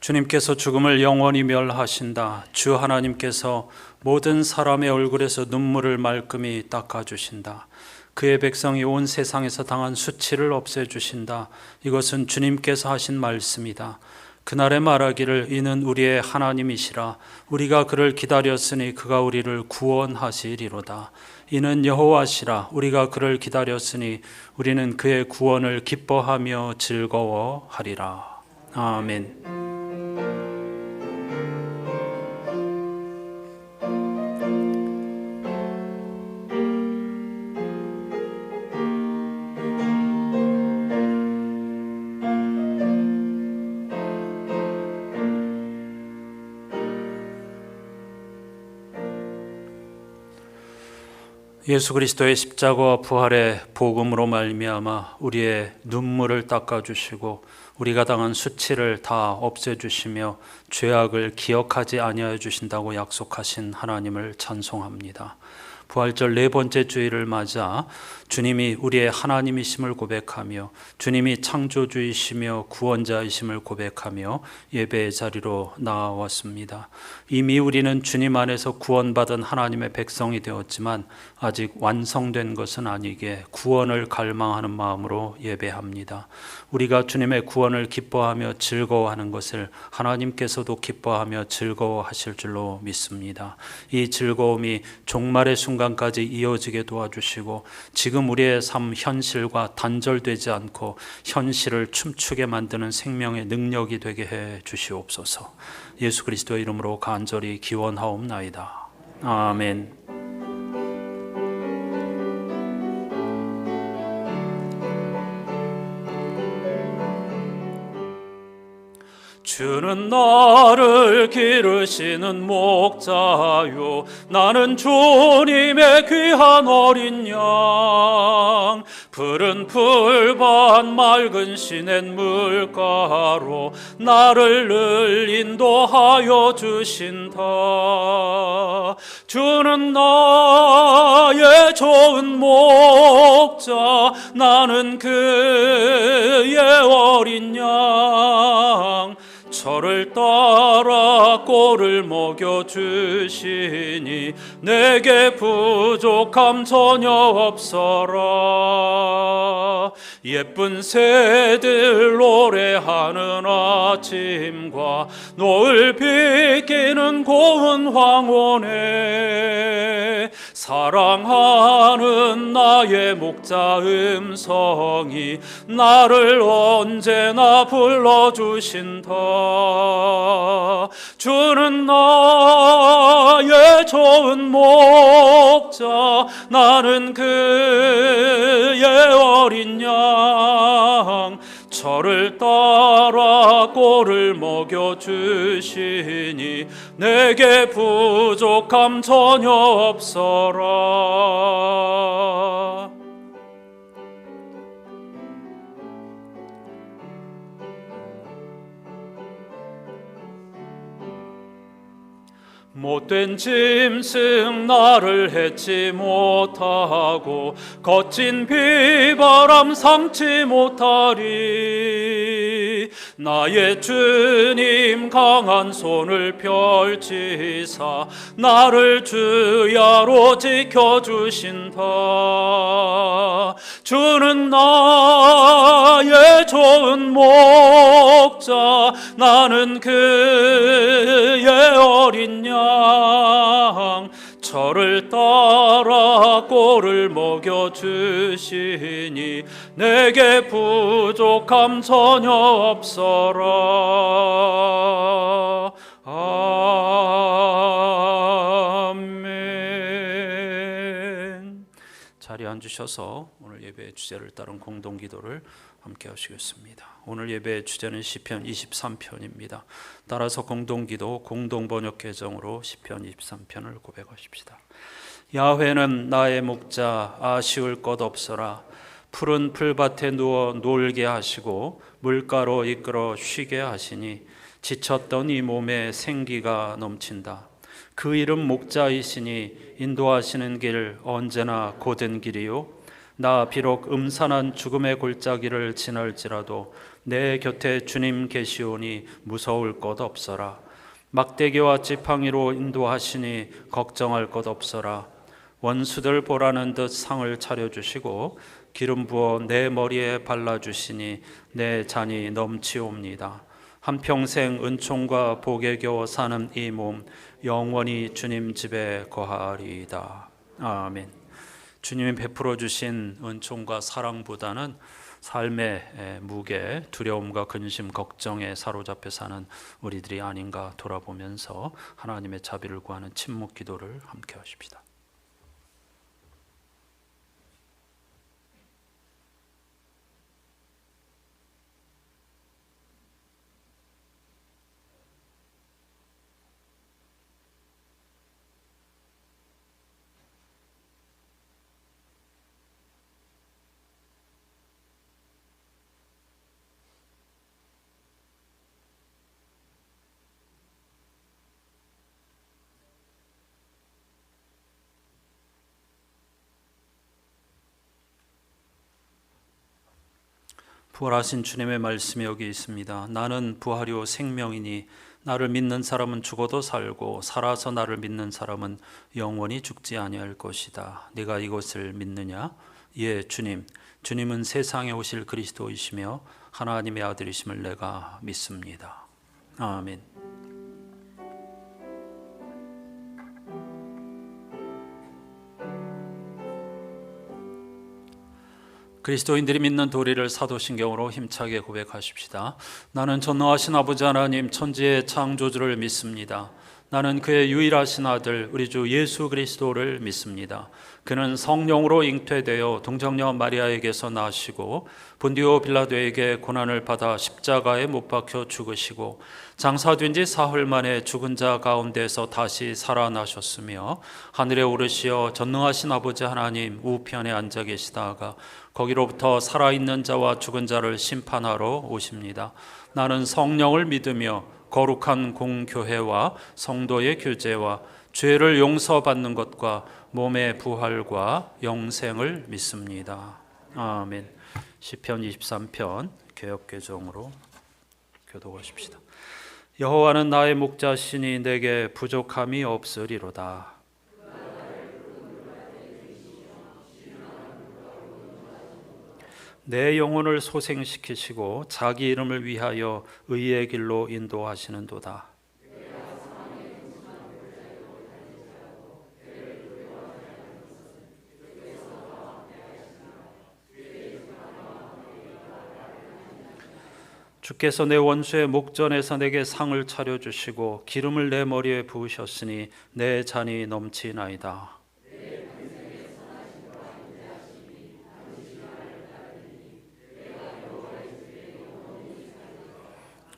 주님께서 죽음을 영원히 멸하신다. 주 하나님께서 모든 사람의 얼굴에서 눈물을 말끔히 닦아주신다. 그의 백성이 온 세상에서 당한 수치를 없애주신다. 이것은 주님께서 하신 말씀이다. 그날에 말하기를 이는 우리의 하나님이시라. 우리가 그를 기다렸으니 그가 우리를 구원하시리로다. 이는 여호와시라. 우리가 그를 기다렸으니 우리는 그의 구원을 기뻐하며 즐거워하리라. 아멘. 예수 그리스도의 십자가와 부활의 복음으로 말미암아 우리의 눈물을 닦아주시고 우리가 당한 수치를 다 없애주시며 죄악을 기억하지 아니하여 주신다고 약속하신 하나님을 찬송합니다. 부활절 네 번째 주일을 맞아 주님이 우리의 하나님이심을 고백하며 주님이 창조주이시며 구원자이심을 고백하며 예배의 자리로 나아왔습니다. 이미 우리는 주님 안에서 구원받은 하나님의 백성이 되었지만 아직 완성된 것은 아니기에 구원을 갈망하는 마음으로 예배합니다. 우리가 주님의 구원을 기뻐하며 즐거워하는 것을 하나님께서도 기뻐하며 즐거워하실 줄로 믿습니다. 이 즐거움이 종말의 순간까지 이어지게 도와주시고 지금 우리의 삶 현실과 단절되지 않고 현실을 춤추게 만드는 생명의 능력이 되게 해 주시옵소서. 예수 그리스도의 이름으로 간절히 기원하옵나이다. 아멘. 주는 나를 기르시는 목자요, 나는 주님의 귀한 어린 양. 푸른 풀밭 맑은 시냇 물가로 나를 늘 인도하여 주신다. 주는 나의 좋은 목자, 나는 그의 어린 양. 저를 따라 꼴을 먹여주시니 내게 부족함 전혀 없어라. 예쁜 새들 노래하는 아침과 노을 비키는 고운 황혼에 사랑하는 나의 목자 음성이 나를 언제나 불러주신다. 주는 나의 좋은 목자, 나는 그의 어린 양. 저를 따라 꼴을 먹여주시니 내게 부족함 전혀 없어라. 못된 짐승 나를 해치 못하고 거친 비바람 상치 못하리. 나의 주님 강한 손을 펼치사 나를 주야로 지켜주신다. 주는 나의 좋은 목자, 나는 그의 어린 양. 저를 따라 꼴을 먹여주시니 내게 부족함 전혀 없어라. 아멘. 자리에 앉으셔서 오늘 예배의 주제를 따른 공동기도를 함께 하시겠습니다. 오늘 예배의 주제는 시편 23편입니다. 따라서 공동기도 공동번역 계정으로 시편 23편을 고백하십시다. 야훼는 나의 목자, 아쉬울 것 없어라. 푸른 풀밭에 누워 놀게 하시고 물가로 이끌어 쉬게 하시니 지쳤던 이 몸에 생기가 넘친다. 그 이름 목자이시니 인도하시는 길 언제나 고된 길이요, 나 비록 음산한 죽음의 골짜기를 지날지라도 내 곁에 주님 계시오니 무서울 것 없어라. 막대기와 지팡이로 인도하시니 걱정할 것 없어라. 원수들 보라는 듯 상을 차려주시고 기름 부어 내 머리에 발라주시니 내 잔이 넘치옵니다. 한평생 은총과 복에 겨워 사는 이 몸 영원히 주님 집에 거하리이다. 아멘. 주님이 베풀어 주신 은총과 사랑보다는 삶의 무게, 두려움과 근심, 걱정에 사로잡혀 사는 우리들이 아닌가 돌아보면서 하나님의 자비를 구하는 침묵 기도를 함께 하십시다. 부활하신 주님의 말씀이 여기 있습니다. 나는 부활이요 생명이니 나를 믿는 사람은 죽어도 살고 살아서 나를 믿는 사람은 영원히 죽지 아니할 것이다. 네가 이것을 믿느냐? 예, 주님. 주님은 세상에 오실 그리스도이시며 하나님의 아들이심을 내가 믿습니다. 아멘. 그리스도인들이 믿는 도리를 사도신경으로 힘차게 고백하십시다. 나는 전능하신 아버지 하나님 천지의 창조주를 믿습니다. 나는 그의 유일하신 아들 우리 주 예수 그리스도를 믿습니다. 그는 성령으로 잉태되어 동정녀 마리아에게서 나시고 본디오 빌라도에게 고난을 받아 십자가에 못 박혀 죽으시고 장사된 지 사흘 만에 죽은 자 가운데서 다시 살아나셨으며 하늘에 오르시어 전능하신 아버지 하나님 우편에 앉아 계시다가 거기로부터 살아있는 자와 죽은 자를 심판하러 오십니다. 나는 성령을 믿으며 거룩한 공교회와 성도의 교제와 죄를 용서받는 것과 몸의 부활과 영생을 믿습니다. 아멘. 시편 23편 개역개정으로 교독하십시다. 여호와는 나의 목자시니 내게 부족함이 없으리로다. 내 영혼을 소생시키시고 자기 이름을 위하여 의의 길로 인도하시는도다. 주께서 내 원수의 목전에서 내게 상을 차려주시고 기름을 내 머리에 부으셨으니 내 잔이 넘치나이다.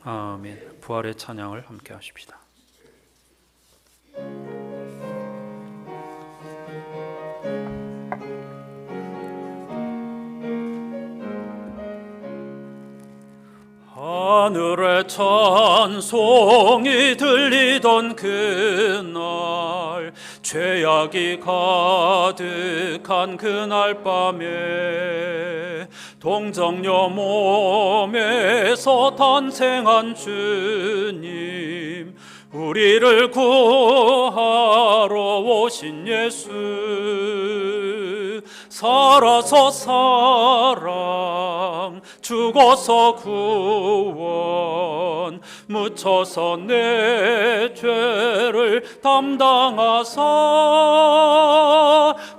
아멘. 부활의 찬양을 함께 하십시다. 하늘의 찬송이 들리던 그날 죄악이 가득한 그날 밤에 동정녀 몸에서 탄생한 주님 우리를 구하러 오신 예수 살아서 사랑 죽어서 구원 묻혀서 내 죄를 담당하사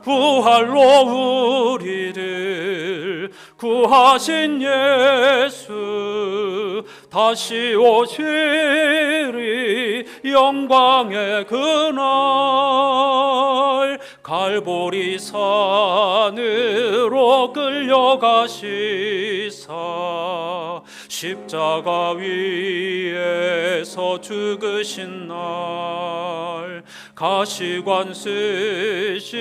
부활로 우리를 구하신 예수 다시 오시리 영광의 그날 갈보리 산으로 끌려가시사 십자가 위에서 죽으신 날 가시관 쓰시고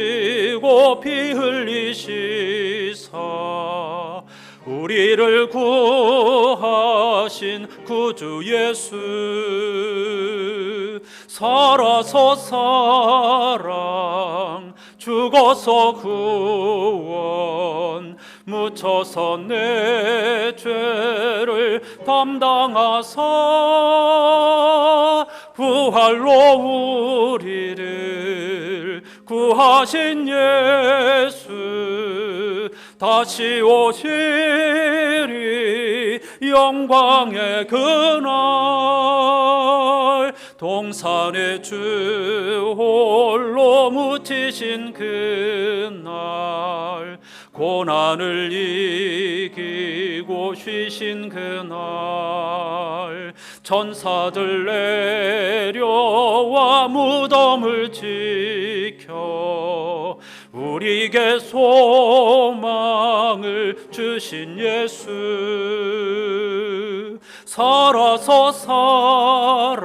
피 흘리시사 우리를 구하신 구주 예수 살아서 사랑 죽어서 구원 묻혀서 내 죄를 담당하사 부활로 우리를 구하신 예수, 다시 오시리 영광의 그날, 동산의 주 홀로 묻히신 그날, 고난을 이기고 쉬신 그날, 천사들 내려와 무덤을 지켜 우리에게 소망을 주신 예수, 살아서 사랑,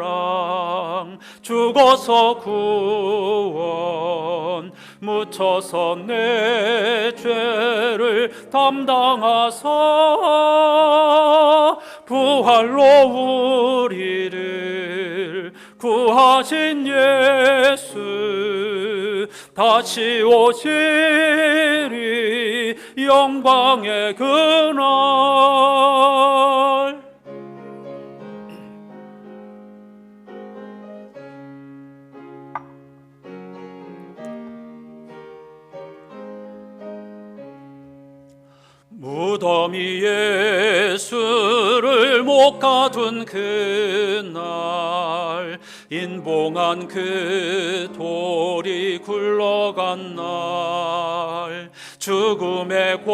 죽어서 구원, 묻혀서 내 죄를 담당하사 부활로 우리를 구하신 예수, 다시 오시리 영광의 그날. 무덤이 예수를 못 가둔 그날, 인봉한 그 돌이 굴러간 날, 죽음의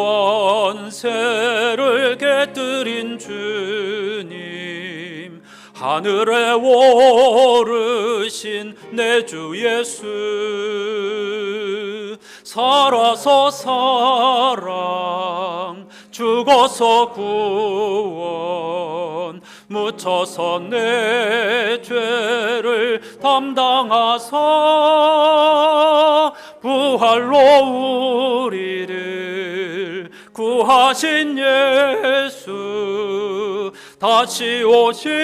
권세를 깨뜨린 주님, 하늘에 오르신 내 주 예수, 살아서 사랑, 죽어서 구원, 묻혀서 내 죄를 담당하사 부활로 우리를 구하신 예수, 다시 오시리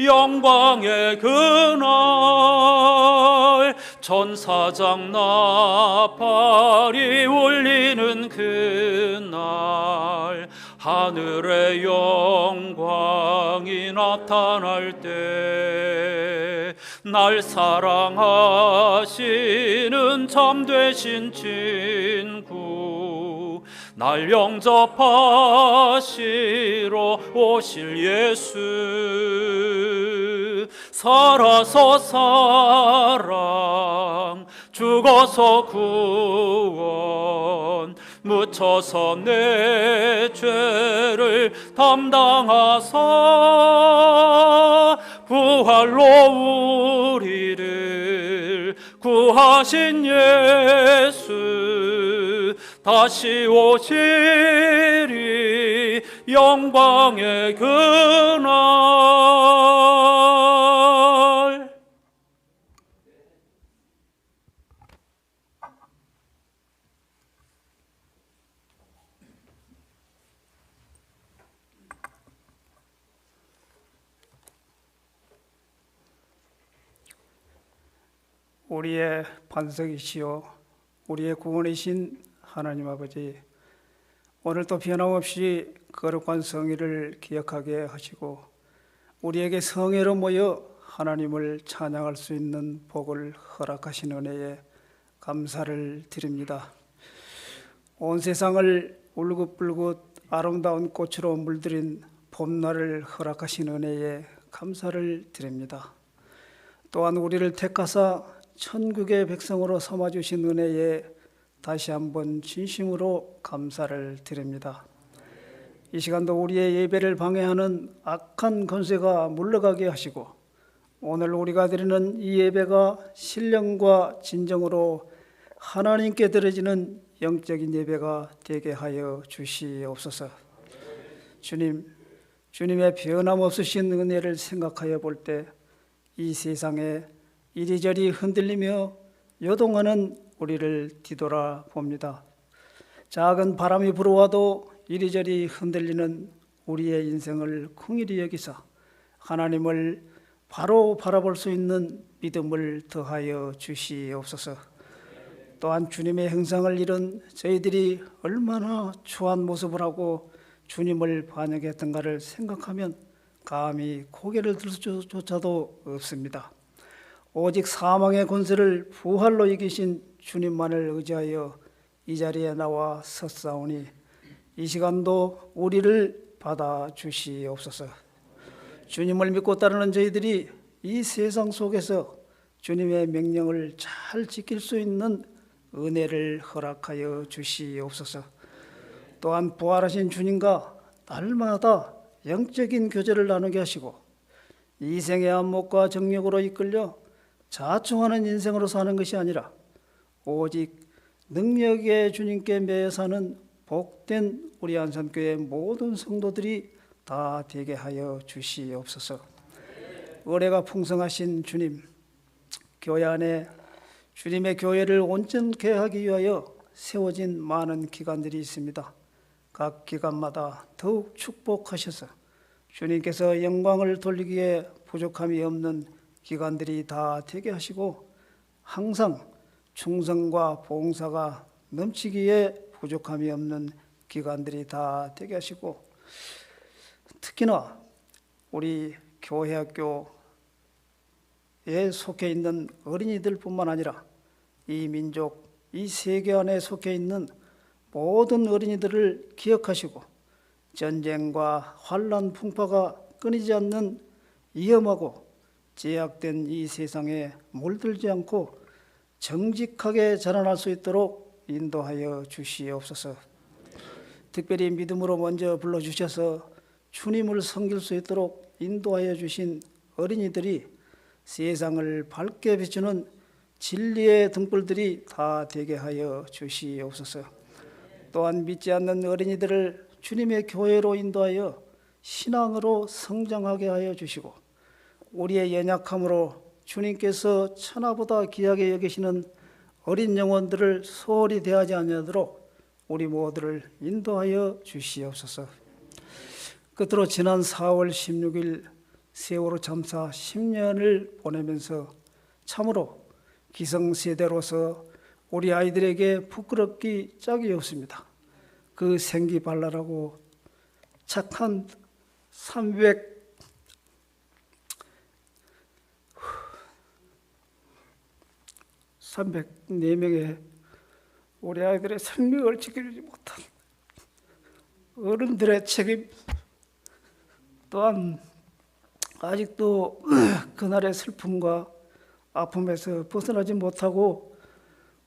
영광의 그날, 천사장 나팔이 울리는 그날, 하늘의 영광이 나타날 때, 날 사랑하시는 참되신 친구, 날 영접하시러 오실 예수, 살아서 사랑, 죽어서 구원, 묻혀서 내 죄를 담당하사 부활로 우리를 구하신 예수, 다시 오시리 영광의 그날. 우리의 반석이시요 우리의 구원이신 하나님 아버지, 오늘도 변함없이 거룩한 성의를 기억하게 하시고 우리에게 성회로 모여 하나님을 찬양할 수 있는 복을 허락하신 은혜에 감사를 드립니다. 온 세상을 울긋불긋 아름다운 꽃으로 물들인 봄날을 허락하신 은혜에 감사를 드립니다. 또한 우리를 택하사 천국의 백성으로 삼아주신 은혜에 다시 한번 진심으로 감사를 드립니다. 이 시간도 우리의 예배를 방해하는 악한 권세가 물러가게 하시고 오늘 우리가 드리는 이 예배가 신령과 진정으로 하나님께 드려지는 영적인 예배가 되게 하여 주시옵소서. 주님의 변함없으신 은혜를 생각하여 볼 때 이 세상에 이리저리 흔들리며 요동하는 우리를 뒤돌아 봅니다. 작은 바람이 불어와도 이리저리 흔들리는 우리의 인생을 긍휼히 여기사 하나님을 바로 바라볼 수 있는 믿음을 더하여 주시옵소서. 또한 주님의 형상을 잃은 저희들이 얼마나 추한 모습을 하고 주님을 반역했던가를 생각하면 감히 고개를 들 수조차도 없습니다. 오직 사망의 권세를 부활로 이기신 주님만을 의지하여 이 자리에 나와 섰사오니 이 시간도 우리를 받아주시옵소서. 주님을 믿고 따르는 저희들이 이 세상 속에서 주님의 명령을 잘 지킬 수 있는 은혜를 허락하여 주시옵소서. 또한 부활하신 주님과 날마다 영적인 교제를 나누게 하시고 이생의 안목과 정욕으로 이끌려 자충하는 인생으로 사는 것이 아니라 오직 능력의 주님께 매여 사는 복된 우리 안산교회 모든 성도들이 다 되게 하여 주시옵소서. 은혜가 풍성하신 주님, 교회 안에 주님의 교회를 온전케 하기 위하여 세워진 많은 기관들이 있습니다. 각 기관마다 더욱 축복하셔서 주님께서 영광을 돌리기에 부족함이 없는 기관들이 다 되게 하시고 항상 충성과 봉사가 넘치기에 부족함이 없는 기관들이 다 되게 하시고 특히나 우리 교회학교에 속해 있는 어린이들뿐만 아니라 이 민족, 이 세계 안에 속해 있는 모든 어린이들을 기억하시고 전쟁과 환난 풍파가 끊이지 않는 위험하고 제약된 이 세상에 물들지 않고 정직하게 자라날 수 있도록 인도하여 주시옵소서. 특별히 믿음으로 먼저 불러주셔서 주님을 섬길 수 있도록 인도하여 주신 어린이들이 세상을 밝게 비추는 진리의 등불들이 다 되게 하여 주시옵소서. 또한 믿지 않는 어린이들을 주님의 교회로 인도하여 신앙으로 성장하게 하여 주시고 우리의 연약함으로 주님께서 천하보다 귀하게 여기시는 어린 영혼들을 소홀히 대하지 아니하도록 우리 모두를 인도하여 주시옵소서. 끝으로 지난 4월 16일 세월호 참사 10년을 보내면서 참으로 기성세대로서 우리 아이들에게 부끄럽기 짝이 없습니다. 그 생기발랄하고 착한 304명의 우리 아이들의 생명을 지키지 못한 어른들의 책임, 또한 아직도 그날의 슬픔과 아픔에서 벗어나지 못하고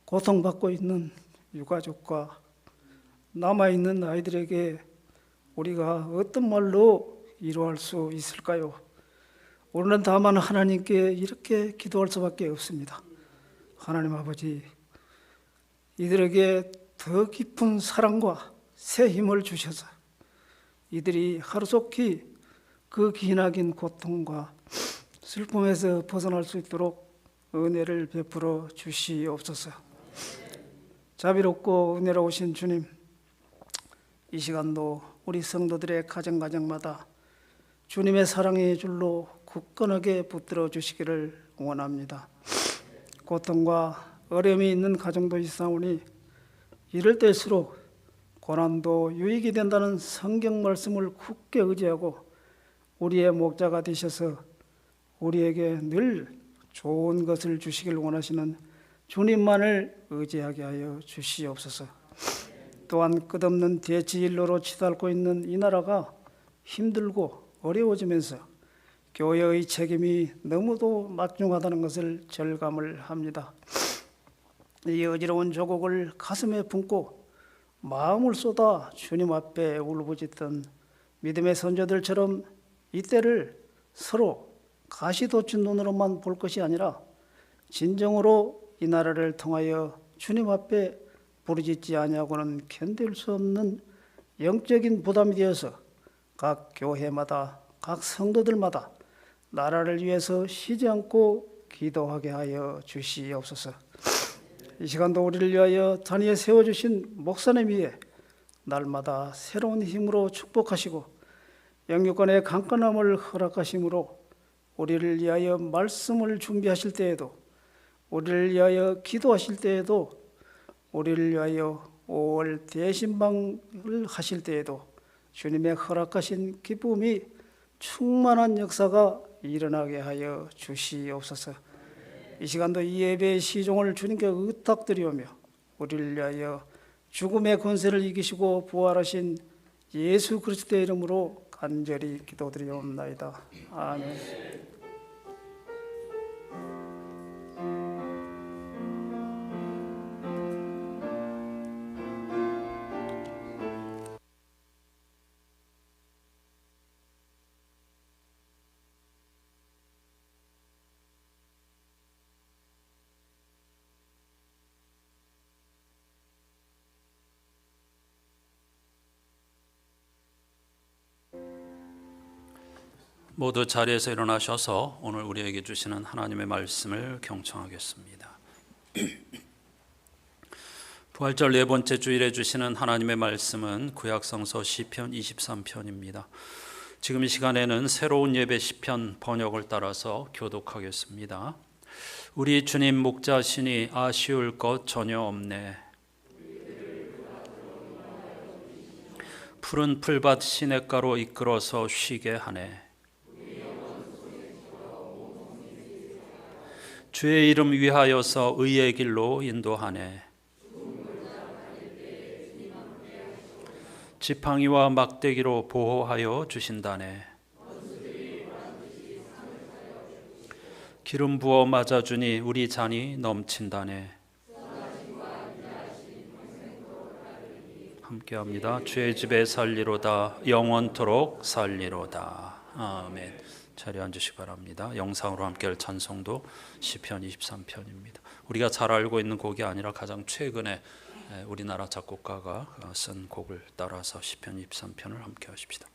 고통받고 있는 유가족과 남아있는 아이들에게 우리가 어떤 말로 위로할 수 있을까요? 우리는 다만 하나님께 이렇게 기도할 수밖에 없습니다. 하나님 아버지, 이들에게 더 깊은 사랑과 새 힘을 주셔서 이들이 하루속히 그 기나긴 고통과 슬픔에서 벗어날 수 있도록 은혜를 베풀어 주시옵소서. 자비롭고 은혜로우신 주님, 이 시간도 우리 성도들의 가정마다 주님의 사랑의 줄로 굳건하게 붙들어 주시기를 원합니다. 고통과 어려움이 있는 가정도 있사오니 이럴 때일수록 고난도 유익이 된다는 성경 말씀을 굳게 의지하고 우리의 목자가 되셔서 우리에게 늘 좋은 것을 주시길 원하시는 주님만을 의지하게 하여 주시옵소서. 또한 끝없는 대지일로로 치닫고 있는 이 나라가 힘들고 어려워지면서 교회의 책임이 너무도 막중하다는 것을 절감을 합니다. 이 어지러운 조국을 가슴에 품고 마음을 쏟아 주님 앞에 울부짖던 믿음의 선조들처럼 이때를 서로 가시돋친 눈으로만 볼 것이 아니라 진정으로 이 나라를 통하여 주님 앞에 부르짖지 아니하고는 견딜 수 없는 영적인 부담이 되어서 각 교회마다 각 성도들마다 나라를 위해서 쉬지 않고 기도하게 하여 주시옵소서. 이 시간도 우리를 위하여 단위에 세워주신 목사님 위에 날마다 새로운 힘으로 축복하시고 영육간의 강건함을 허락하심으로 우리를 위하여 말씀을 준비하실 때에도 우리를 위하여 기도하실 때에도 우리를 위하여 5월 대신방을 하실 때에도 주님의 허락하신 기쁨이 충만한 역사가 일어나게 하여 주시옵소서. 이 시간도 이 예배의 시종을 주님께 의탁드리오며 우리를 위하여 죽음의 권세를 이기시고 부활하신 예수 그리스도의 이름으로 간절히 기도드리옵나이다. 아멘. 모두 자리에서 일어나셔서 오늘 우리에게 주시는 하나님의 말씀을 경청하겠습니다. 부활절 네 번째 주일에 주시는 하나님의 말씀은 구약성서 시편 23편입니다. 지금 이 시간에는 새로운 예배 시편 번역을 따라서 교독하겠습니다. 우리 주님 목자시니 아쉬울 것 전혀 없네. 푸른 풀밭 시냇가로 이끌어서 쉬게 하네. 주의 이름 위하여서 의의 길로 인도하네. 지팡이와 막대기로 보호하여 주신다네. 기름 부어 맞아주니 우리 잔이 넘친다네. 함께합니다. 주의 집에 살리로다 영원토록 살리로다. 아멘. 자리에 앉으시기 바랍니다. 영상으로 함께할 찬송도 시편 23편입니다. 우리가 잘 알고 있는 곡이 아니라 가장 최근에 우리나라 작곡가가 쓴 곡을 따라서 시편 23편을 함께 하십시다.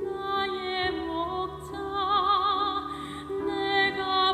나의 목자 내가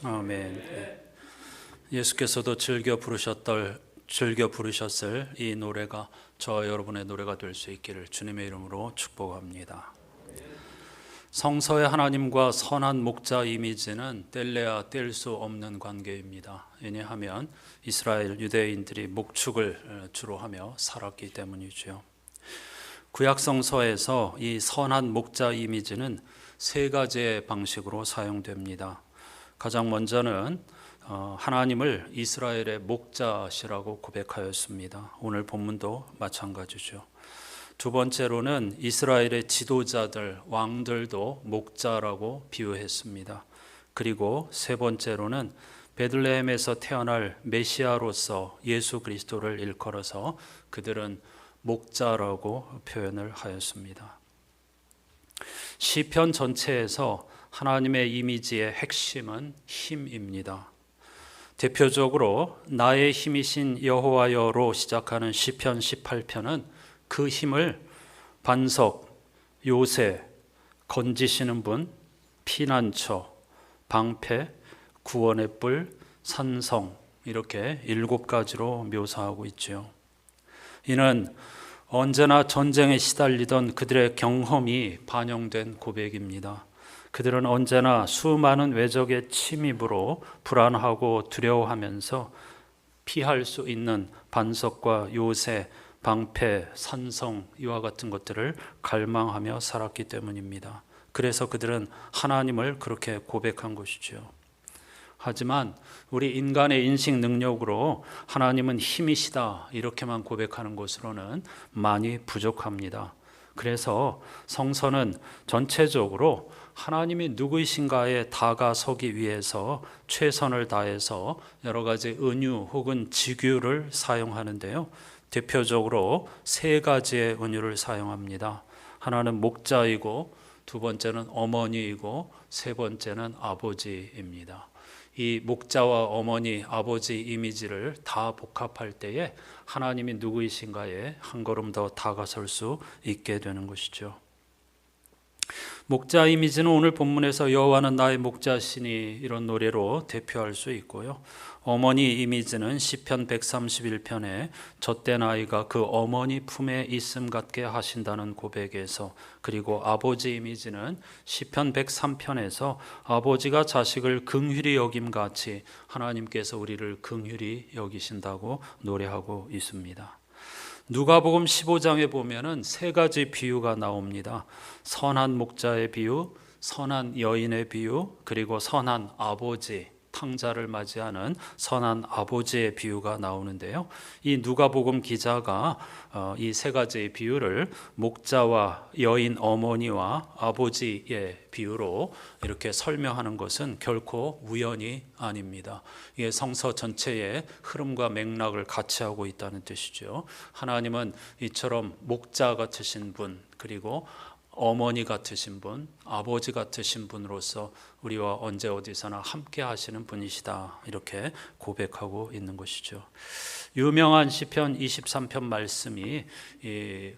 아멘. 예수께서도 즐겨 부르셨을 이 노래가 저와 여러분의 노래가 될 수 있기를 주님의 이름으로 축복합니다. 성서의 하나님과 선한 목자 이미지는 뗄래야 뗄 수 없는 관계입니다. 왜냐하면 이스라엘 유대인들이 목축을 주로 하며 살았기 때문이죠. 구약 성서에서 이 선한 목자 이미지는 세 가지의 방식으로 사용됩니다. 가장 먼저는 하나님을 이스라엘의 목자시라고 고백하였습니다. 오늘 본문도 마찬가지죠. 두 번째로는 이스라엘의 지도자들, 왕들도 목자라고 비유했습니다. 그리고 세 번째로는 베들레헴에서 태어날 메시아로서 예수 그리스도를 일컬어서 그들은 목자라고 표현을 하였습니다. 시편 전체에서 하나님의 이미지의 핵심은 힘입니다. 대표적으로 나의 힘이신 여호와여로 시작하는 시편 18편은 그 힘을 반석, 요새, 건지시는 분, 피난처, 방패, 구원의 뿔, 산성 이렇게 7가지로 묘사하고 있죠. 이는 언제나 전쟁에 시달리던 그들의 경험이 반영된 고백입니다. 그들은 언제나 수많은 외적의 침입으로 불안하고 두려워하면서 피할 수 있는 반석과 요새, 방패, 산성 이와 같은 것들을 갈망하며 살았기 때문입니다. 그래서 그들은 하나님을 그렇게 고백한 것이죠. 하지만 우리 인간의 인식 능력으로 하나님은 힘이시다 이렇게만 고백하는 것으로는 많이 부족합니다. 그래서 성서는 전체적으로 하나님이 누구이신가에 다가서기 위해서 최선을 다해서 여러 가지 은유 혹은 직유를 사용하는데요. 대표적으로 세 가지의 은유를 사용합니다. 하나는 목자이고, 두 번째는 어머니이고, 세 번째는 아버지입니다. 이 목자와 어머니, 아버지 이미지를 다 복합할 때에 하나님이 누구이신가에 한 걸음 더 다가설 수 있게 되는 것이죠. 목자 이미지는 오늘 본문에서 여호와는 나의 목자시니 이런 노래로 대표할 수 있고요. 어머니 이미지는 시편 131편에 젖된 아이가 그 어머니 품에 있음 같게 하신다는 고백에서, 그리고 아버지 이미지는 시편 103편에서 아버지가 자식을 긍휼히 여김 같이 하나님께서 우리를 긍휼히 여기신다고 노래하고 있습니다. 누가복음 15장에 보면은 세 가지 비유가 나옵니다. 선한 목자의 비유, 선한 여인의 비유, 그리고 선한 아버지, 탕자를 맞이하는 선한 아버지의 비유가 나오는데요. 이 누가복음 기자가 이 세 가지의 비유를 목자와 여인 어머니와 아버지의 비유로 이렇게 설명하는 것은 결코 우연이 아닙니다. 이게 성서 전체의 흐름과 맥락을 같이 하고 있다는 뜻이죠. 하나님은 이처럼 목자 같으신 분, 그리고 어머니 같으신 분, 아버지 같으신 분으로서 우리와 언제 어디서나 함께 하시는 분이시다 이렇게 고백하고 있는 것이죠. 유명한 시편 23편 말씀이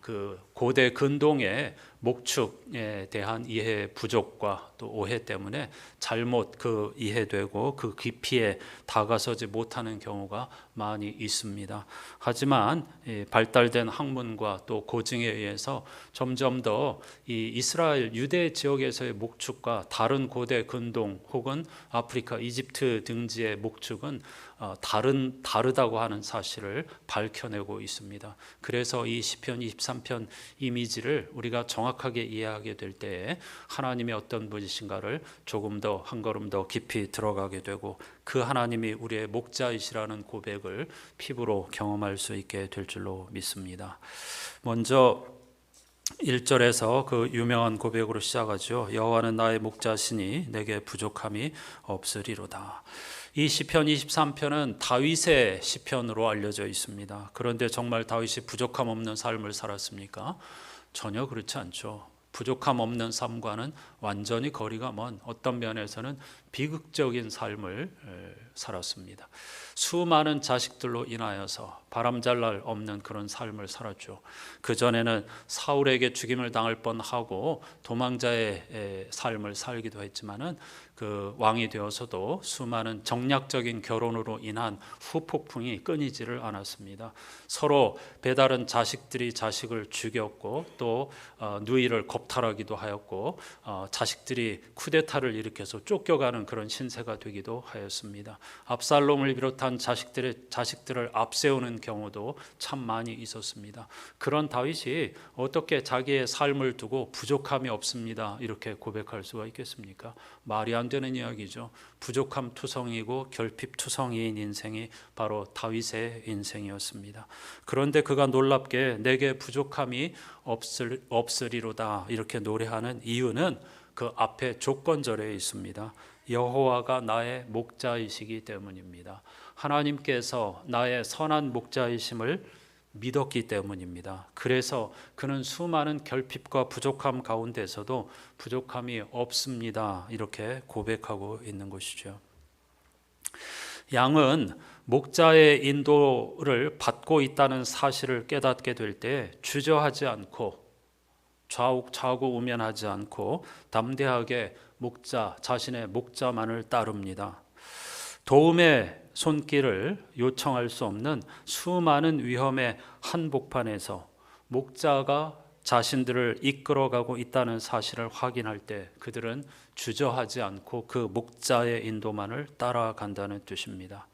그 고대 근동의 목축에 대한 이해 부족과 또 오해 때문에 잘못 그 이해되고 그 깊이에 다가서지 못하는 경우가 많이 있습니다. 하지만 발달된 학문과 또 고증에 의해서 점점 더 이 이스라엘 유대 지역에서의 목축과 다른 고대 근동 혹은 아프리카 이집트 등지의 목축은 다르다고 하는 사실을 밝혀내고 있습니다. 그래서 이 시편 23편 이미지를 우리가 정확하게 이해하게 될 때에 하나님의 어떤 분이신가를 조금 더 한 걸음 더 깊이 들어가게 되고, 그 하나님이 우리의 목자이시라는 고백을 피부로 경험할 수 있게 될 줄로 믿습니다. 먼저 1절에서 그 유명한 고백으로 시작하죠. 여호와는 나의 목자시니 내게 부족함이 없으리로다. 이 시편 23편은 다윗의 시편으로 알려져 있습니다. 그런데 정말 다윗이 부족함 없는 삶을 살았습니까? 전혀 그렇지 않죠. 부족함 없는 삶과는 완전히 거리가 먼, 어떤 면에서는 비극적인 삶을 살았습니다. 수많은 자식들로 인하여서 바람잘 날 없는 그런 삶을 살았죠. 그전에는 사울에게 죽임을 당할 뻔하고 도망자의 삶을 살기도 했지만은 그 왕이 되어서도 수많은 정략적인 결혼으로 인한 후폭풍이 끊이지를 않았습니다. 서로 배다른 자식들이 자식을 죽였고 또 누이를 겁탈하기도 하였고 자식들이 쿠데타를 일으켜서 쫓겨가는 그런 신세가 되기도 하였습니다. 압살롬을 비롯한 자식들을 앞세우는 경우도 참 많이 있었습니다. 그런 다윗이 어떻게 자기의 삶을 두고 부족함이 없습니다 이렇게 고백할 수가 있겠습니까? 말이 안 되는 이야기죠. 부족함 투성이고 결핍 투성이인 인생이 바로 다윗의 인생이었습니다. 그런데 그가 놀랍게 내게 부족함이 없으리로다 이렇게 노래하는 이유는 그 앞에 조건절에 있습니다. 여호와가 나의 목자이시기 때문입니다. 하나님께서 나의 선한 목자이심을 믿었기 때문입니다. 그래서 그는 수많은 결핍과 부족함 가운데서도 부족함이 없습니다 이렇게 고백하고 있는 것이죠. 양은 목자의 인도를 받고 있다는 사실을 깨닫게 될 때 주저하지 않고 좌우우면하지 않고 담대하게 자신의 목자만을 따릅니다. 도움의 손길을 요청할 수 없는 수많은 위험의 한복판에서 목자가 자신들을 이끌어가고 있다는 사실을 확인할 때 그들은 주저하지 않고 그 목자의 인도만을 따라간다는 뜻입니다.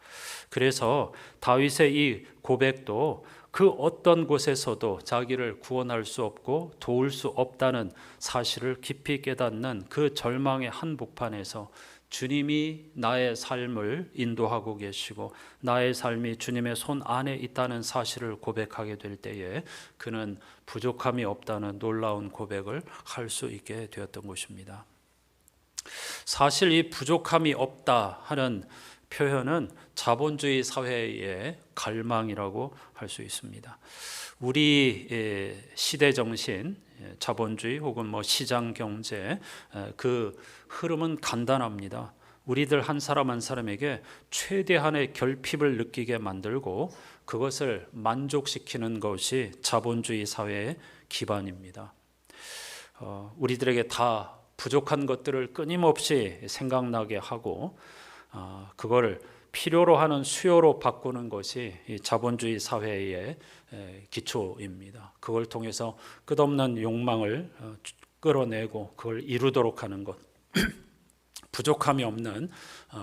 그래서 다윗의 이 고백도 그 어떤 곳에서도 자기를 구원할 수 없고 도울 수 없다는 사실을 깊이 깨닫는 그 절망의 한복판에서 주님이 나의 삶을 인도하고 계시고 나의 삶이 주님의 손 안에 있다는 사실을 고백하게 될 때에 그는 부족함이 없다는 놀라운 고백을 할 수 있게 되었던 것입니다. 사실 이 부족함이 없다 하는 표현은 자본주의 사회의 갈망이라고 할 수 있습니다. 우리 시대 정신, 자본주의 혹은 시장 경제 그 흐름은 간단합니다. 우리들 한 사람 한 사람에게 최대한의 결핍을 느끼게 만들고 그것을 만족시키는 것이 자본주의 사회의 기반입니다. 우리들에게 다 부족한 것들을 끊임없이 생각나게 하고 그걸 필요로 하는 수요로 바꾸는 것이 이 자본주의 사회의 기초입니다. 그걸 통해서 끝없는 욕망을 끌어내고 그걸 이루도록 하는 것, 부족함이 없는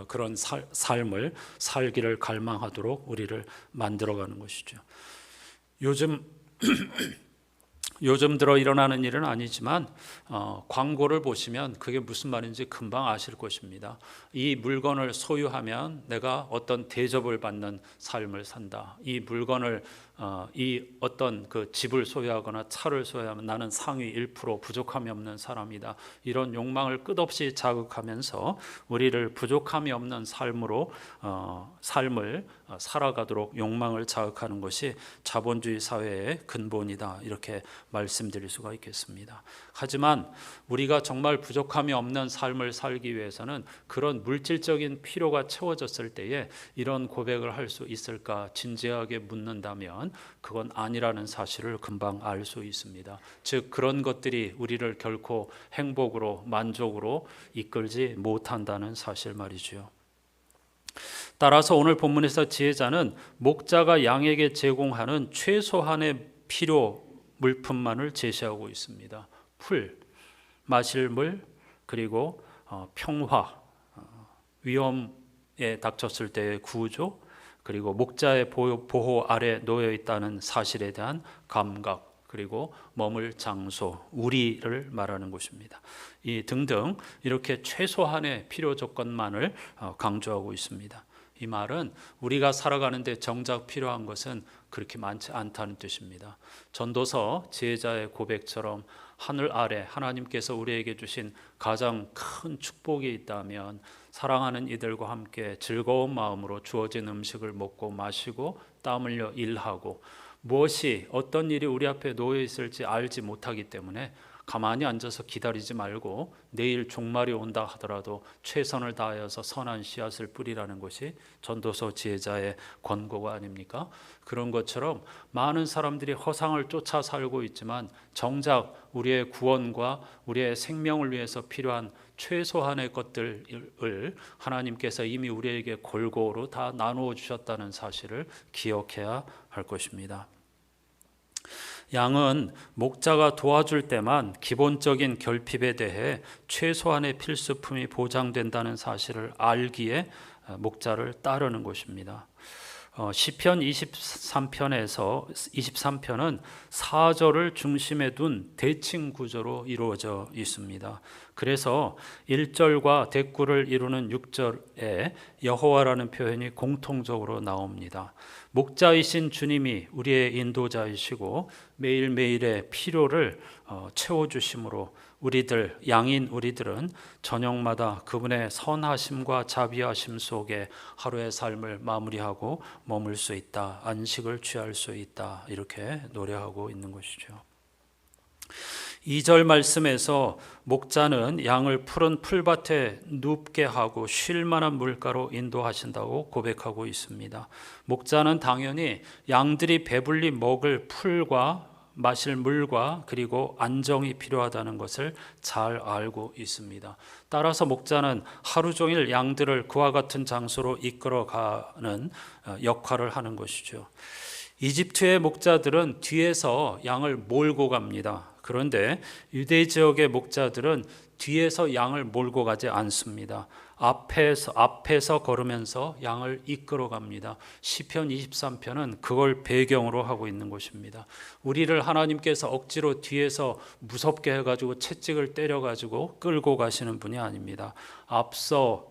그런 삶을 살기를 갈망하도록 우리를 만들어가는 것이죠. 요즘 들어 일어나는 일은 아니지만 광고를 보시면 그게 무슨 말인지 금방 아실 것입니다. 이 물건을 소유하면 내가 어떤 대접을 받는 삶을 산다. 이 물건을 이 어떤 그 집을 소유하거나 차를 소유하면 나는 상위 1% 부족함이 없는 사람이다. 이런 욕망을 끝없이 자극하면서 우리를 부족함이 없는 삶을 살아가도록 욕망을 자극하는 것이 자본주의 사회의 근본이다. 이렇게 말씀드릴 수가 있겠습니다. 하지만 우리가 정말 부족함이 없는 삶을 살기 위해서는 그런 물질적인 필요가 채워졌을 때에 이런 고백을 할 수 있을까 진지하게 묻는다면 그건 아니라는 사실을 금방 알 수 있습니다. 즉 그런 것들이 우리를 결코 행복으로 만족으로 이끌지 못한다는 사실 말이죠. 따라서 오늘 본문에서 지혜자는 목자가 양에게 제공하는 최소한의 필요 물품만을 제시하고 있습니다. 풀, 마실 물, 그리고 평화, 위험에 닥쳤을 때의 구조, 그리고 목자의 보호 아래 놓여 있다는 사실에 대한 감각, 그리고 머물 장소, 우리를 말하는 것입니다. 이 등등 이렇게 최소한의 필요 조건만을 강조하고 있습니다. 이 말은 우리가 살아가는데 정작 필요한 것은 그렇게 많지 않다는 뜻입니다. 전도서 지혜자의 고백처럼 하늘 아래 하나님께서 우리에게 주신 가장 큰 축복이 있다면 사랑하는 이들과 함께 즐거운 마음으로 주어진 음식을 먹고 마시고 땀 흘려 일하고 무엇이 어떤 일이 우리 앞에 놓여 있을지 알지 못하기 때문에 가만히 앉아서 기다리지 말고 내일 종말이 온다 하더라도 최선을 다하여서 선한 씨앗을 뿌리라는 것이 전도서 지혜자의 권고가 아닙니까? 그런 것처럼 많은 사람들이 허상을 쫓아 살고 있지만 정작 우리의 구원과 우리의 생명을 위해서 필요한 최소한의 것들을 하나님께서 이미 우리에게 골고루 다 나누어 주셨다는 사실을 기억해야 할 것입니다. 양은 목자가 도와줄 때만 기본적인 결핍에 대해 최소한의 필수품이 보장된다는 사실을 알기에 목자를 따르는 것입니다. 시편 23편은 4절을 중심에 둔 대칭 구조로 이루어져 있습니다. 그래서 1절과 대꾸를 이루는 6절에 여호와라는 표현이 공통적으로 나옵니다. 목자이신 주님이 우리의 인도자이시고 매일매일의 필요를 채워주심으로 양인 우리들은 저녁마다 그분의 선하심과 자비하심 속에 하루의 삶을 마무리하고 머물 수 있다. 안식을 취할 수 있다. 이렇게 노래하고 있는 것이죠. 2절 말씀에서 목자는 양을 푸른 풀밭에 눕게 하고 쉴 만한 물가로 인도하신다고 고백하고 있습니다. 목자는 당연히 양들이 배불리 먹을 풀과 마실 물과 그리고 안정이 필요하다는 것을 잘 알고 있습니다. 따라서 목자는 하루 종일 양들을 그와 같은 장소로 이끌어가는 역할을 하는 것이죠. 이집트의 목자들은 뒤에서 양을 몰고 갑니다. 그런데 유대 지역의 목자들은 뒤에서 양을 몰고 가지 않습니다. 앞에서 걸으면서 양을 이끌어 갑니다. 시편 23편은 그걸 배경으로 하고 있는 것입니다. 우리를 하나님께서 억지로 뒤에서 무섭게 해가지고 채찍을 때려가지고 끌고 가시는 분이 아닙니다.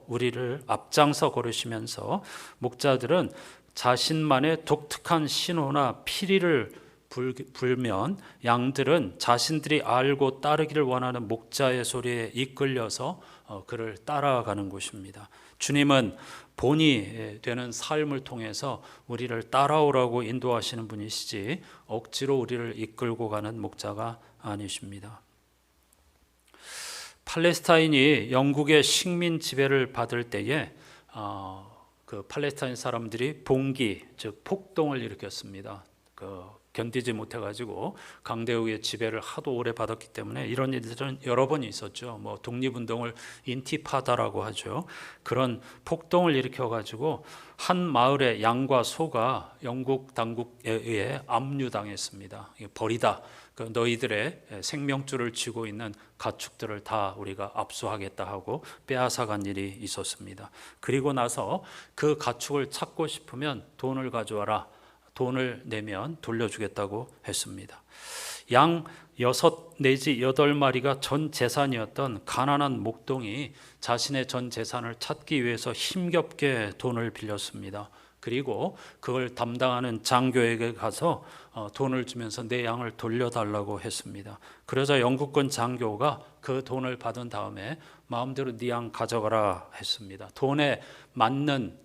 우리를 앞장서 걸으시면서 목자들은 자신만의 독특한 신호나 피리를 불면 양들은 자신들이 알고 따르기를 원하는 목자의 소리에 이끌려서 그를 따라가는 것입니다. 주님은 본이 되는 삶을 통해서 우리를 따라오라고 인도하시는 분이시지 억지로 우리를 이끌고 가는 목자가 아니십니다. 팔레스타인이 영국의 식민 지배를 받을 때에 그 팔레스타인 사람들이 봉기, 즉 폭동을 일으켰습니다. 견디지 못해가지고 강대국의 지배를 하도 오래 받았기 때문에 이런 일들은 여러 번 있었죠. 독립운동을 인티파다라고 하죠. 그런 폭동을 일으켜가지고 한 마을의 양과 소가 영국 당국에 의해 압류당했습니다. 버리다. 너희들의 생명줄을 쥐고 있는 가축들을 다 우리가 압수하겠다 하고 빼앗아간 일이 있었습니다. 그리고 나서 그 가축을 찾고 싶으면 돈을 가져와라. 돈을 내면 돌려주겠다고 했습니다. 양 6 내지 8마리가 전 재산이었던 가난한 목동이 자신의 전 재산을 찾기 위해서 힘겹게 돈을 빌렸습니다. 그리고 그걸 담당하는 장교에게 가서 돈을 주면서 내 양을 돌려달라고 했습니다. 그러자 영국군 장교가 그 돈을 받은 다음에 마음대로 네 양 가져가라 했습니다. 돈에 맞는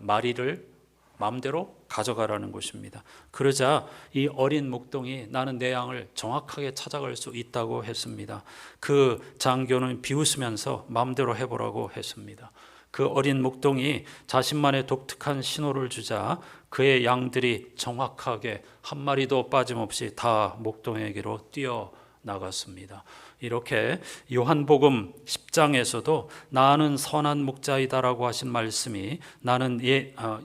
마리를 마음대로 가져가라는 것입니다. 그러자 이 어린 목동이 나는 내 양을 정확하게 찾아갈 수 있다고 했습니다. 그 장교는 비웃으면서 마음대로 해보라고 했습니다. 그 어린 목동이 자신만의 독특한 신호를 주자 그의 양들이 정확하게 한 마리도 빠짐없이 다 목동에게로 뛰어나갔습니다. 이렇게 요한복음 10장에서도 나는 선한 목자이다라고 하신 말씀이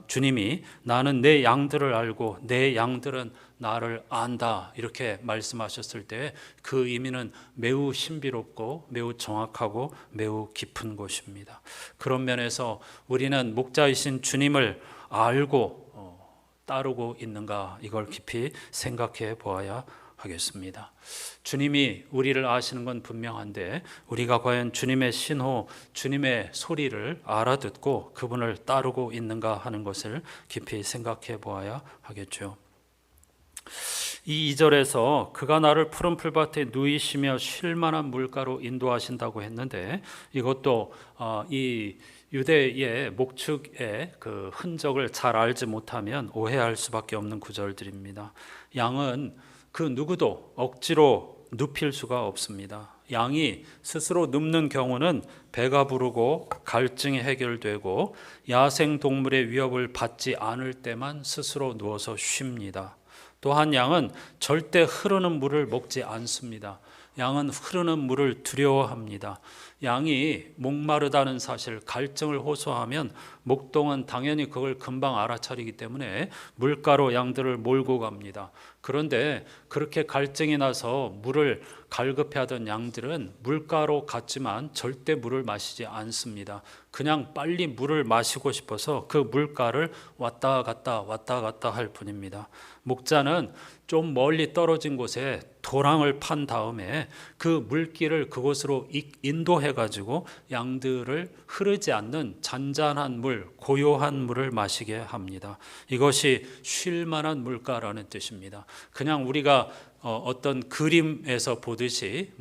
주님이 나는 내 양들을 알고 내 양들은 나를 안다 이렇게 말씀하셨을 때 그 의미는 매우 신비롭고 매우 정확하고 매우 깊은 것입니다. 그런 면에서 우리는 목자이신 주님을 알고 따르고 있는가 이걸 깊이 생각해 보아야 하겠습니다. 주님이 우리를 아시는 건 분명한데 우리가 과연 주님의 신호, 주님의 소리를 알아듣고 그분을 따르고 있는가 하는 것을 깊이 생각해 보아야 하겠죠. 이 2절에서 그가 나를 푸른 풀밭에 누이시며 쉴 만한 물가로 인도하신다고 했는데 이것도 이 유대의 목축의 그 흔적을 잘 알지 못하면 오해할 수밖에 없는 구절들입니다. 양은 그 누구도 억지로 눕힐 수가 없습니다. 양이 스스로 눕는 경우는 배가 부르고 갈증이 해결되고 야생 동물의 위협을 받지 않을 때만 스스로 누워서 쉽니다. 또한 양은 절대 흐르는 물을 먹지 않습니다. 양은 흐르는 물을 두려워합니다. 양이 목마르다는 사실, 갈증을 호소하면 목동은 당연히 그걸 금방 알아차리기 때문에 물가로 양들을 몰고 갑니다. 그런데 그렇게 갈증이 나서 물을 갈급해하던 양들은 물가로 갔지만 절대 물을 마시지 않습니다. 그냥 빨리 물을 마시고 싶어서 그 물가를 왔다 갔다 할 뿐입니다. 목자는 좀 멀리 떨어진 곳에 도랑을 판 다음에 그 물길을 그곳으로 인도해 가지고 양들을 흐르지 않는 잔잔한 물, 고요한 물을 마시게 합니다. 이것이 쉴 만한 물가라는 뜻입니다. 그냥 우리가 어떤 그림에서 보듯이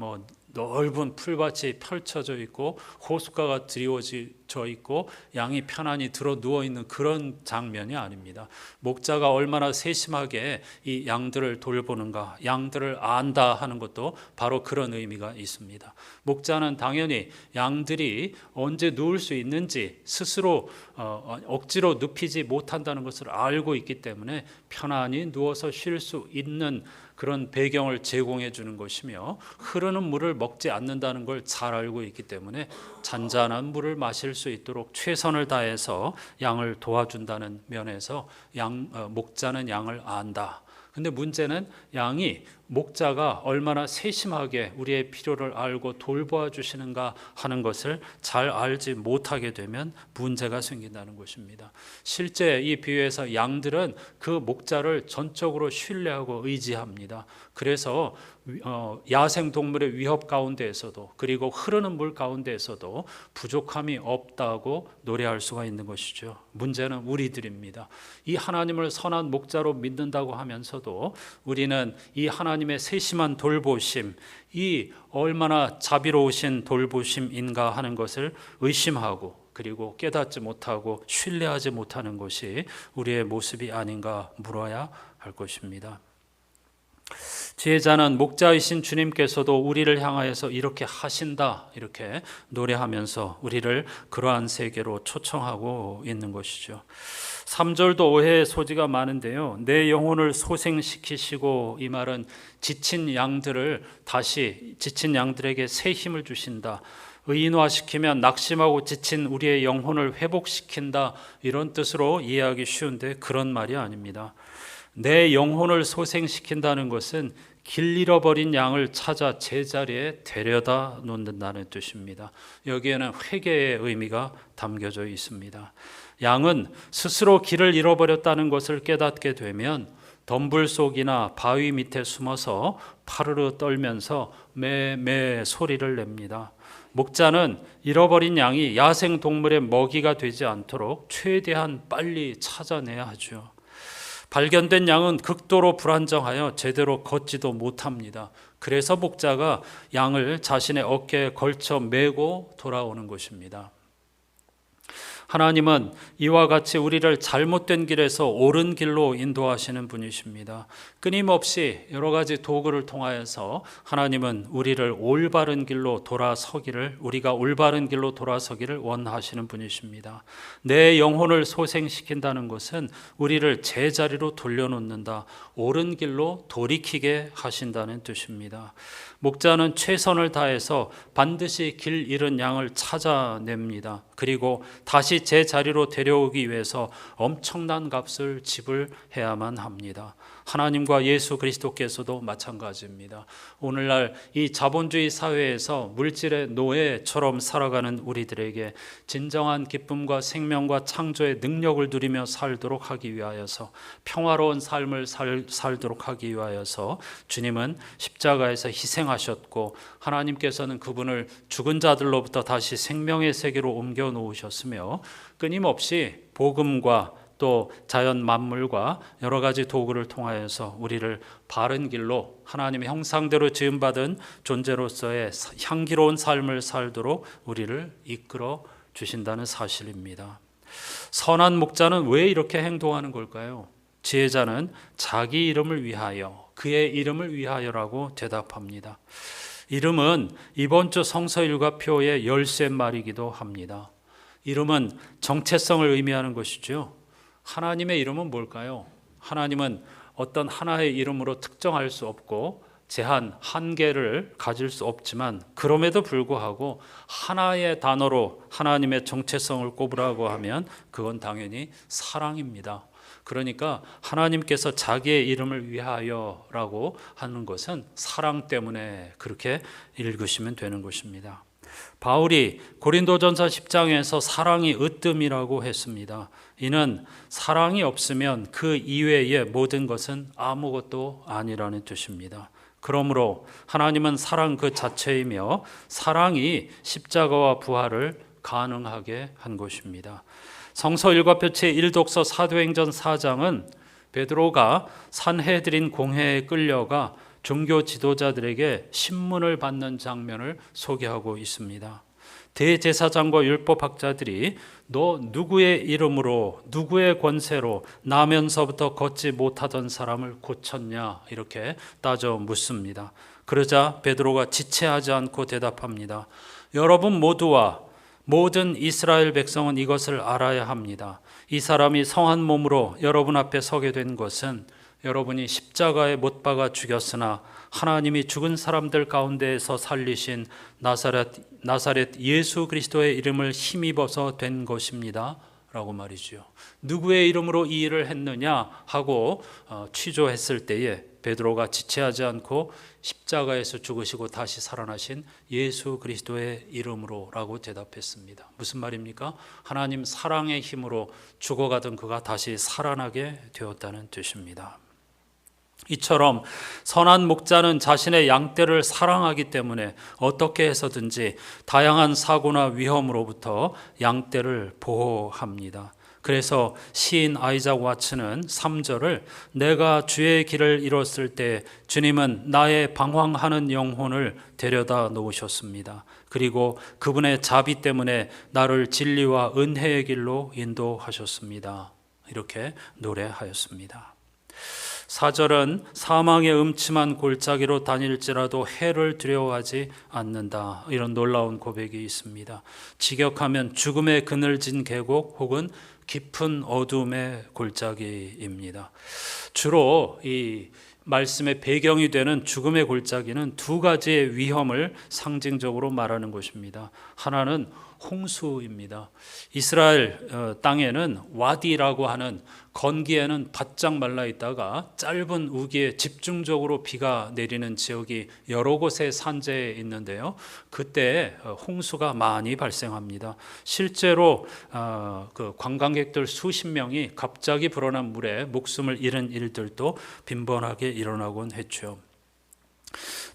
넓은 풀밭이 펼쳐져 있고 호숫가가 드리워져 있고 양이 편안히 들어 누워 있는 그런 장면이 아닙니다. 목자가 얼마나 세심하게 이 양들을 돌보는가, 양들을 안다 하는 것도 바로 그런 의미가 있습니다. 목자는 당연히 양들이 언제 누울 수 있는지 스스로 억지로 눕히지 못한다는 것을 알고 있기 때문에 편안히 누워서 쉴 수 있는 그런 배경을 제공해 주는 것이며, 흐르는 물을 먹지 않는다는 걸 잘 알고 있기 때문에 잔잔한 물을 마실 수 있도록 최선을 다해서 양을 도와준다는 면에서 목자는 양을 안다. 근데 문제는 양이 목자가 얼마나 세심하게 우리의 필요를 알고 돌보아 주시는가 하는 것을 잘 알지 못하게 되면 문제가 생긴다는 것입니다. 실제 이 비유에서 양들은 그 목자를 전적으로 신뢰하고 의지합니다. 그래서 야생 동물의 위협 가운데에서도, 그리고 흐르는 물 가운데에서도 부족함이 없다고 노래할 수가 있는 것이죠. 문제는 우리들입니다. 이 하나님을 선한 목자로 믿는다고 하면서도 우리는 이 하나님의 세심한 돌보심, 이 얼마나 자비로우신 돌보심인가 하는 것을 의심하고, 그리고 깨닫지 못하고 신뢰하지 못하는 것이 우리의 모습이 아닌가 물어야 할 것입니다. 지혜자는 목자이신 주님께서도 우리를 향하여서 이렇게 하신다, 이렇게 노래하면서 우리를 그러한 세계로 초청하고 있는 것이죠. 3절도 오해의 소지가 많은데요, 내 영혼을 소생시키시고, 이 말은 지친 양들에게 새 힘을 주신다, 의인화시키면 낙심하고 지친 우리의 영혼을 회복시킨다, 이런 뜻으로 이해하기 쉬운데 그런 말이 아닙니다. 내 영혼을 소생시킨다는 것은 길 잃어버린 양을 찾아 제자리에 데려다 놓는다는 뜻입니다. 여기에는 회개의 의미가 담겨져 있습니다. 양은 스스로 길을 잃어버렸다는 것을 깨닫게 되면 덤불 속이나 바위 밑에 숨어서 파르르 떨면서 매매 소리를 냅니다. 목자는 잃어버린 양이 야생 동물의 먹이가 되지 않도록 최대한 빨리 찾아내야 하죠. 발견된 양은 극도로 불안정하여 제대로 걷지도 못합니다. 그래서 목자가 양을 자신의 어깨에 걸쳐 메고 돌아오는 것입니다. 하나님은 이와 같이 우리를 잘못된 길에서 옳은 길로 인도하시는 분이십니다. 끊임없이 여러 가지 도구를 통하여서 하나님은 우리가 올바른 길로 돌아서기를 원하시는 분이십니다. 내 영혼을 소생시킨다는 것은 우리를 제자리로 돌려놓는다, 옳은 길로 돌이키게 하신다는 뜻입니다. 목자는 최선을 다해서 반드시 길 잃은 양을 찾아냅니다. 그리고 다시 제자리로 데려오기 위해서 엄청난 값을 지불해야만 합니다. 하나님과 예수 그리스도께서도 마찬가지입니다. 오늘날 이 자본주의 사회에서 물질의 노예처럼 살아가는 우리들에게 진정한 기쁨과 생명과 창조의 능력을 누리며 살도록 하기 위하여서, 평화로운 삶을 살도록 하기 위하여서 주님은 십자가에서 희생하셨고, 하나님께서는 그분을 죽은 자들로부터 다시 생명의 세계로 옮겨 놓으셨으며, 끊임없이 복음과 또 자연 만물과 여러 가지 도구를 통하여서 우리를 바른 길로, 하나님의 형상대로 지음받은 존재로서의 향기로운 삶을 살도록 우리를 이끌어 주신다는 사실입니다. 선한 목자는 왜 이렇게 행동하는 걸까요? 지혜자는 자기 이름을 위하여, 그의 이름을 위하여라고 대답합니다. 이름은 이번 주 성서 일과표의 열쇠말이기도 합니다. 이름은 정체성을 의미하는 것이죠. 하나님의 이름은 뭘까요? 하나님은 어떤 하나의 이름으로 특정할 수 없고 제한, 한계를 가질 수 없지만 그럼에도 불구하고 하나의 단어로 하나님의 정체성을 꼽으라고 하면 그건 당연히 사랑입니다. 그러니까 하나님께서 자기의 이름을 위하여라고 하는 것은 사랑 때문에 그렇게 읽으시면 되는 것입니다. 바울이 고린도전서 10장에서 사랑이 으뜸이라고 했습니다. 이는 사랑이 없으면 그 이외의 모든 것은 아무것도 아니라는 뜻입니다. 그러므로 하나님은 사랑 그 자체이며 사랑이 십자가와 부활을 가능하게 한 것입니다. 성서 일과표 제1독서 사도행전 4장은 베드로가 산헤드린 공회에 끌려가 종교 지도자들에게 신문을 받는 장면을 소개하고 있습니다. 대제사장과 율법학자들이 너 누구의 이름으로 누구의 권세로 나면서부터 걷지 못하던 사람을 고쳤냐 이렇게 따져 묻습니다. 그러자 베드로가 지체하지 않고 대답합니다. 여러분 모두와 모든 이스라엘 백성은 이것을 알아야 합니다. 이 사람이 성한 몸으로 여러분 앞에 서게 된 것은 여러분이 십자가에 못 박아 죽였으나 하나님이 죽은 사람들 가운데에서 살리신 나사렛 예수 그리스도의 이름을 힘입어서 된 것입니다 라고 말이죠. 누구의 이름으로 이 일을 했느냐 하고 취조했을 때에 베드로가 지체하지 않고 십자가에서 죽으시고 다시 살아나신 예수 그리스도의 이름으로 라고 대답했습니다. 무슨 말입니까? 하나님 사랑의 힘으로 죽어가던 그가 다시 살아나게 되었다는 뜻입니다. 이처럼 선한 목자는 자신의 양떼를 사랑하기 때문에 어떻게 해서든지 다양한 사고나 위험으로부터 양떼를 보호합니다. 그래서 시인 아이작 와츠는 3절을 내가 주의 길을 잃었을 때 주님은 나의 방황하는 영혼을 데려다 놓으셨습니다. 그리고 그분의 자비 때문에 나를 진리와 은혜의 길로 인도하셨습니다. 이렇게 노래하였습니다. 4절은 사망의 음침한 골짜기로 다닐지라도 해를 두려워하지 않는다. 이런 놀라운 고백이 있습니다. 직역하면 죽음의 그늘진 계곡 혹은 깊은 어둠의 골짜기입니다. 주로 이 말씀의 배경이 되는 죽음의 골짜기는 두 가지의 위험을 상징적으로 말하는 것입니다. 하나는 홍수입니다. 이스라엘 땅에는 와디라고 하는 건기에는 바짝 말라 있다가 짧은 우기에 집중적으로 비가 내리는 지역이 여러 곳의 산재에 있는데요. 그때 홍수가 많이 발생합니다. 실제로 그 관광객들 수십 명이 갑자기 불어난 물에 목숨을 잃은 일들도 빈번하게 일어나곤 했죠.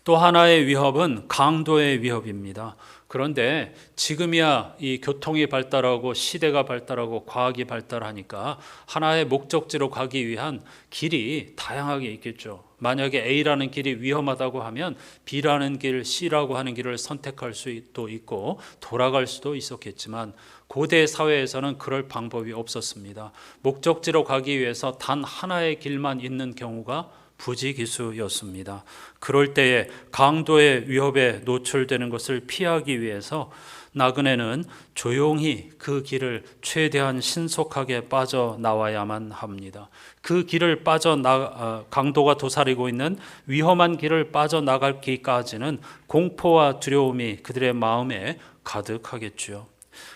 또 하나의 위협은 강도의 위협입니다. 그런데 지금이야 이 교통이 발달하고 시대가 발달하고 과학이 발달하니까 하나의 목적지로 가기 위한 길이 다양하게 있겠죠. 만약에 A라는 길이 위험하다고 하면 B라는 길, C라고 하는 길을 선택할 수도 있고 돌아갈 수도 있었겠지만 고대 사회에서는 그럴 방법이 없었습니다. 목적지로 가기 위해서 단 하나의 길만 있는 경우가 부지기수였습니다. 그럴 때에 강도의 위협에 노출되는 것을 피하기 위해서 나그네는 조용히 그 길을 최대한 신속하게 빠져나와야만 합니다. 그 길을 강도가 도사리고 있는 위험한 길을 빠져나가기까지는 공포와 두려움이 그들의 마음에 가득하겠죠.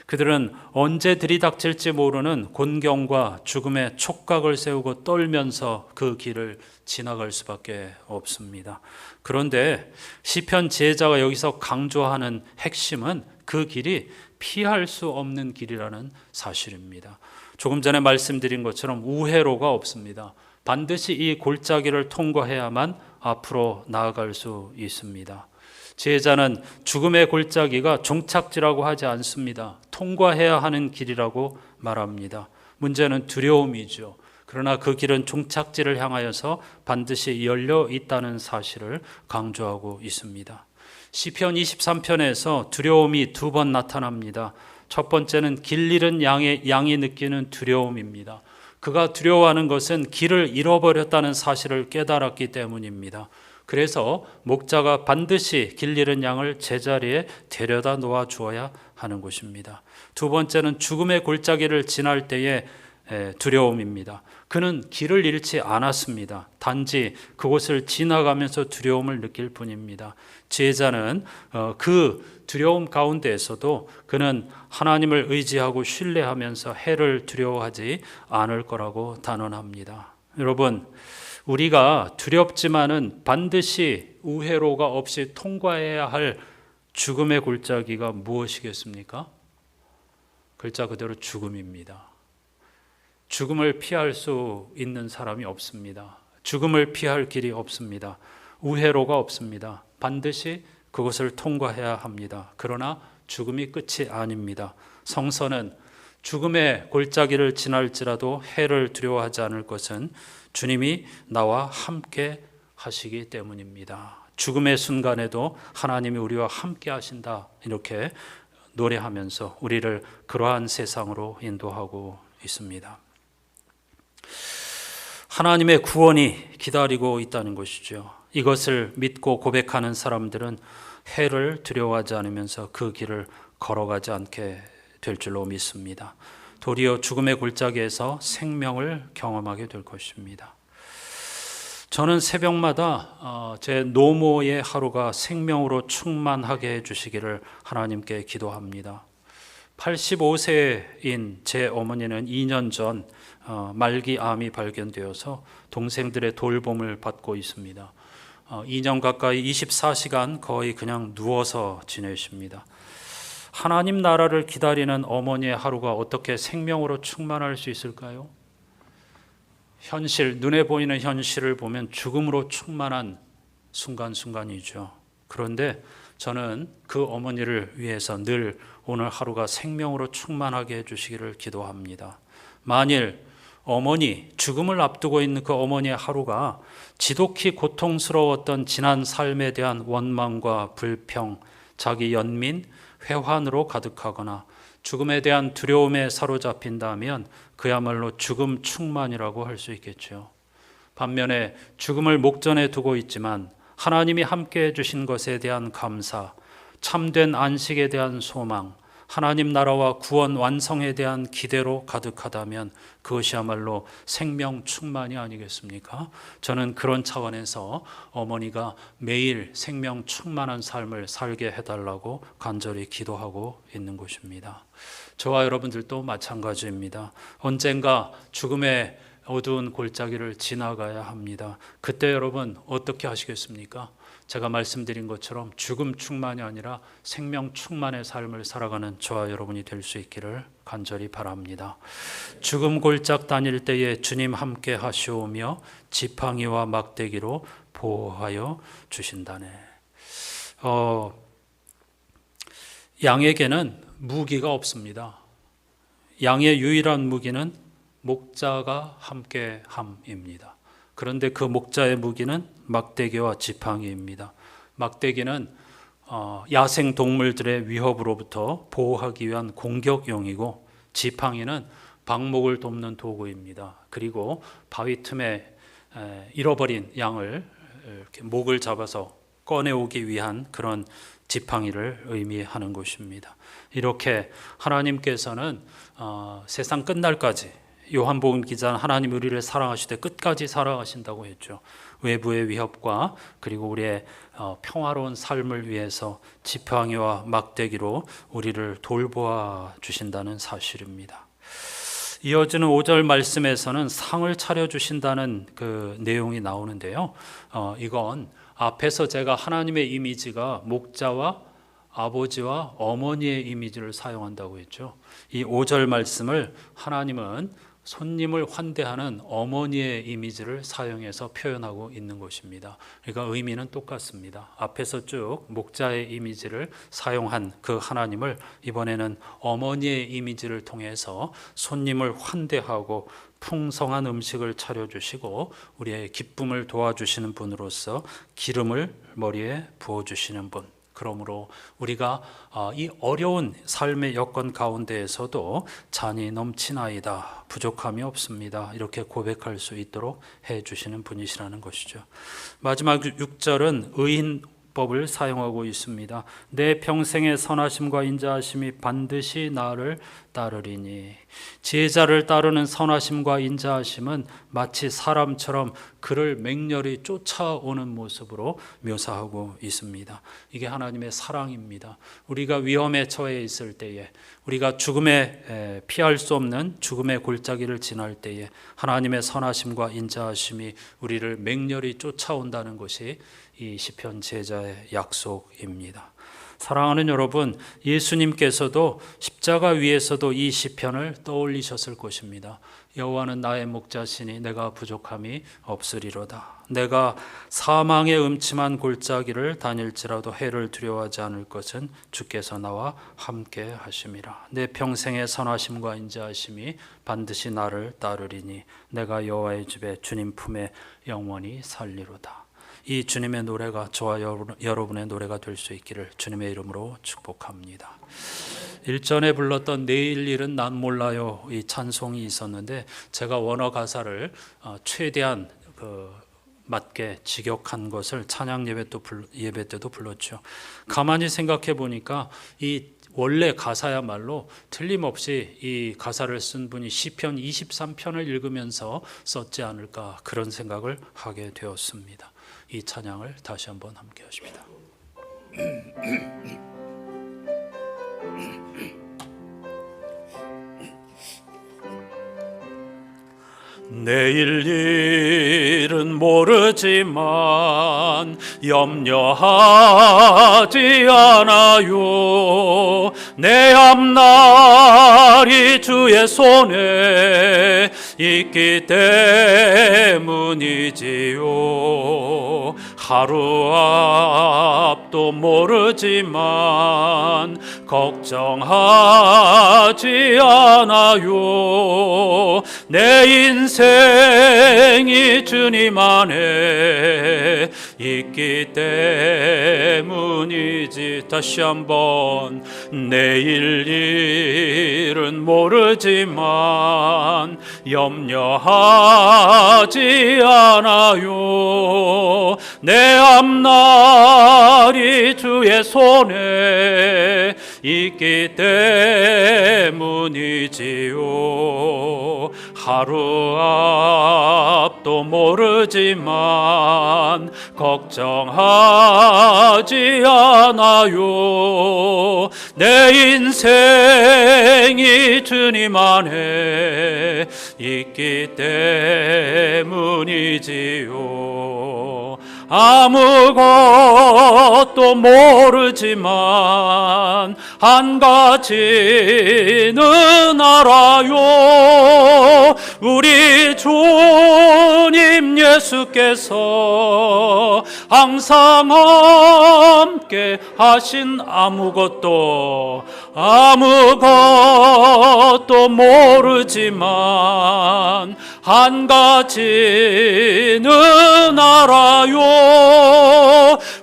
그들은 언제 들이닥칠지 모르는 곤경과 죽음의 촉각을 세우고 떨면서 그 길을 지나갈 수밖에 없습니다. 그런데 시편 지혜자가 여기서 강조하는 핵심은 그 길이 피할 수 없는 길이라는 사실입니다. 조금 전에 말씀드린 것처럼 우회로가 없습니다. 반드시 이 골짜기를 통과해야만 앞으로 나아갈 수 있습니다. 지혜자는 죽음의 골짜기가 종착지라고 하지 않습니다. 통과해야 하는 길이라고 말합니다. 문제는 두려움이죠. 그러나 그 길은 종착지를 향하여서 반드시 열려 있다는 사실을 강조하고 있습니다. 시편 23편에서 두려움이 두 번 나타납니다. 첫 번째는 길 잃은 양이 느끼는 두려움입니다. 그가 두려워하는 것은 길을 잃어버렸다는 사실을 깨달았기 때문입니다. 그래서 목자가 반드시 길 잃은 양을 제자리에 데려다 놓아 주어야 하는 것입니다. 두 번째는 죽음의 골짜기를 지날 때의 두려움입니다. 그는 길을 잃지 않았습니다. 단지 그곳을 지나가면서 두려움을 느낄 뿐입니다. 지혜자는 그 두려움 가운데에서도 그는 하나님을 의지하고 신뢰하면서 해를 두려워하지 않을 거라고 단언합니다. 여러분, 우리가 두렵지만은 반드시 우회로가 없이 통과해야 할 죽음의 골짜기가 무엇이겠습니까? 글자 그대로 죽음입니다. 죽음을 피할 수 있는 사람이 없습니다. 죽음을 피할 길이 없습니다. 우회로가 없습니다. 반드시 그것을 통과해야 합니다. 그러나 죽음이 끝이 아닙니다. 성서는 죽음의 골짜기를 지날지라도 해를 두려워하지 않을 것은 주님이 나와 함께 하시기 때문입니다. 죽음의 순간에도 하나님이 우리와 함께 하신다, 이렇게 노래하면서 우리를 그러한 세상으로 인도하고 있습니다. 하나님의 구원이 기다리고 있다는 것이죠. 이것을 믿고 고백하는 사람들은 해를 두려워하지 않으면서 그 길을 걸어가지 않게 될 줄로 믿습니다. 도리어 죽음의 골짜기에서 생명을 경험하게 될 것입니다. 저는 새벽마다 제 노모의 하루가 생명으로 충만하게 해주시기를 하나님께 기도합니다. 85세인 제 어머니는 2년 전 말기암이 발견되어서 동생들의 돌봄을 받고 있습니다. 2년 가까이 24시간 거의 그냥 누워서 지내십니다. 하나님 나라를 기다리는 어머니의 하루가 어떻게 생명으로 충만할 수 있을까요? 현실, 눈에 보이는 현실을 보면 죽음으로 충만한 순간순간이죠. 그런데 저는 그 어머니를 위해서 늘 오늘 하루가 생명으로 충만하게 해주시기를 기도합니다. 만일 어머니, 죽음을 앞두고 있는 그 어머니의 하루가 지독히 고통스러웠던 지난 삶에 대한 원망과 불평, 자기 연민, 회환으로 가득하거나 죽음에 대한 두려움에 사로잡힌다면 그야말로 죽음 충만이라고 할 수 있겠죠. 반면에 죽음을 목전에 두고 있지만 하나님이 함께해 주신 것에 대한 감사, 참된 안식에 대한 소망, 하나님 나라와 구원 완성에 대한 기대로 가득하다면 그것이야말로 생명 충만이 아니겠습니까? 저는 그런 차원에서 어머니가 매일 생명 충만한 삶을 살게 해달라고 간절히 기도하고 있는 것입니다. 저와 여러분들도 마찬가지입니다. 언젠가 죽음의 어두운 골짜기를 지나가야 합니다. 그때 여러분 어떻게 하시겠습니까? 제가 말씀드린 것처럼 죽음 충만이 아니라 생명 충만의 삶을 살아가는 저와 여러분이 될 수 있기를 간절히 바랍니다. 죽음 골짝 다닐 때에 주님 함께 하시오며 지팡이와 막대기로 보호하여 주신다네. 양에게는 무기가 없습니다. 양의 유일한 무기는 목자가 함께함입니다. 그런데 그 목자의 무기는 막대기와 지팡이입니다. 막대기는 야생 동물들의 위협으로부터 보호하기 위한 공격용이고, 지팡이는 방목을 돕는 도구입니다. 그리고 바위 틈에 잃어버린 양을 이렇게 목을 잡아서 꺼내오기 위한 그런 지팡이를 의미하는 것입니다. 이렇게 하나님께서는 세상 끝날까지, 요한복음 기자는 하나님 우리를 사랑하시되 끝까지 사랑하신다고 했죠. 외부의 위협과 그리고 우리의 평화로운 삶을 위해서 지팡이와 막대기로 우리를 돌보아 주신다는 사실입니다. 이어지는 5절 말씀에서는 상을 차려주신다는 그 내용이 나오는데요. 이건 앞에서 제가 하나님의 이미지가 목자와 아버지와 어머니의 이미지를 사용한다고 했죠. 이 5절 말씀을 하나님은 손님을 환대하는 어머니의 이미지를 사용해서 표현하고 있는 것입니다. 그러니까 의미는 똑같습니다. 앞에서 쭉 목자의 이미지를 사용한 그 하나님을 이번에는 어머니의 이미지를 통해서 손님을 환대하고 풍성한 음식을 차려주시고 우리의 기쁨을 도와주시는 분으로서 기름을 머리에 부어주시는 분, 그러므로 우리가 이 어려운 삶의 여건 가운데에서도 잔이 넘치나이다, 부족함이 없습니다, 이렇게 고백할 수 있도록 해주시는 분이시라는 것이죠. 마지막 6절은 의인법을 사용하고 있습니다. 내 평생의 선하심과 인자하심이 반드시 나를 따르리니. 지혜자를 따르는 선하심과 인자하심은 마치 사람처럼 그를 맹렬히 쫓아오는 모습으로 묘사하고 있습니다. 이게 하나님의 사랑입니다. 우리가 위험에 처해 있을 때에, 우리가 죽음에 피할 수 없는 죽음의 골짜기를 지날 때에 하나님의 선하심과 인자하심이 우리를 맹렬히 쫓아온다는 것이 이 시편 제자의 약속입니다. 사랑하는 여러분, 예수님께서도 십자가 위에서도 이 시편을 떠올리셨을 것입니다. 여호와는 나의 목자시니 내가 부족함이 없으리로다. 내가 사망의 음침한 골짜기를 다닐지라도 해를 두려워하지 않을 것은 주께서 나와 함께 하심이라. 내 평생의 선하심과 인자하심이 반드시 나를 따르리니 내가 여호와의 집에 주님 품에 영원히 살리로다. 이 주님의 노래가 저와 여러분의 노래가 될 수 있기를 주님의 이름으로 축복합니다. 일전에 불렀던 내일 일은 난 몰라요, 이 찬송이 있었는데 제가 원어 가사를 최대한 맞게 직역한 것을 찬양 예배 때도 불렀죠. 가만히 생각해 보니까 이 원래 가사야말로 틀림없이 이 가사를 쓴 분이 시편 23편을 읽으면서 썼지 않을까, 그런 생각을 하게 되었습니다. 이 찬양을 다시 한번 함께 하십니다. 내일 일은 모르지만 염려하지 않아요. 내 앞날이 주의 손에 있기 때문이지요. 하루 앞도 모르지만 걱정하지 않아요. 내 인생이 주님 안에 있기 때문이지. 다시 한번, 내일 일은 모르지만 염려하지 않아요. 내 앞날이 주의 손에 있기 때문이지요. 하루 앞도 모르지만 걱정하지 않아요. 내 인생이 주님 안에 있기 때문이지요. 아무것도 모르지만 한 가지는 알아요. 우리 주님 예수께서 항상 함께 하신 아무것도 모르지만 한 가지는 알아요.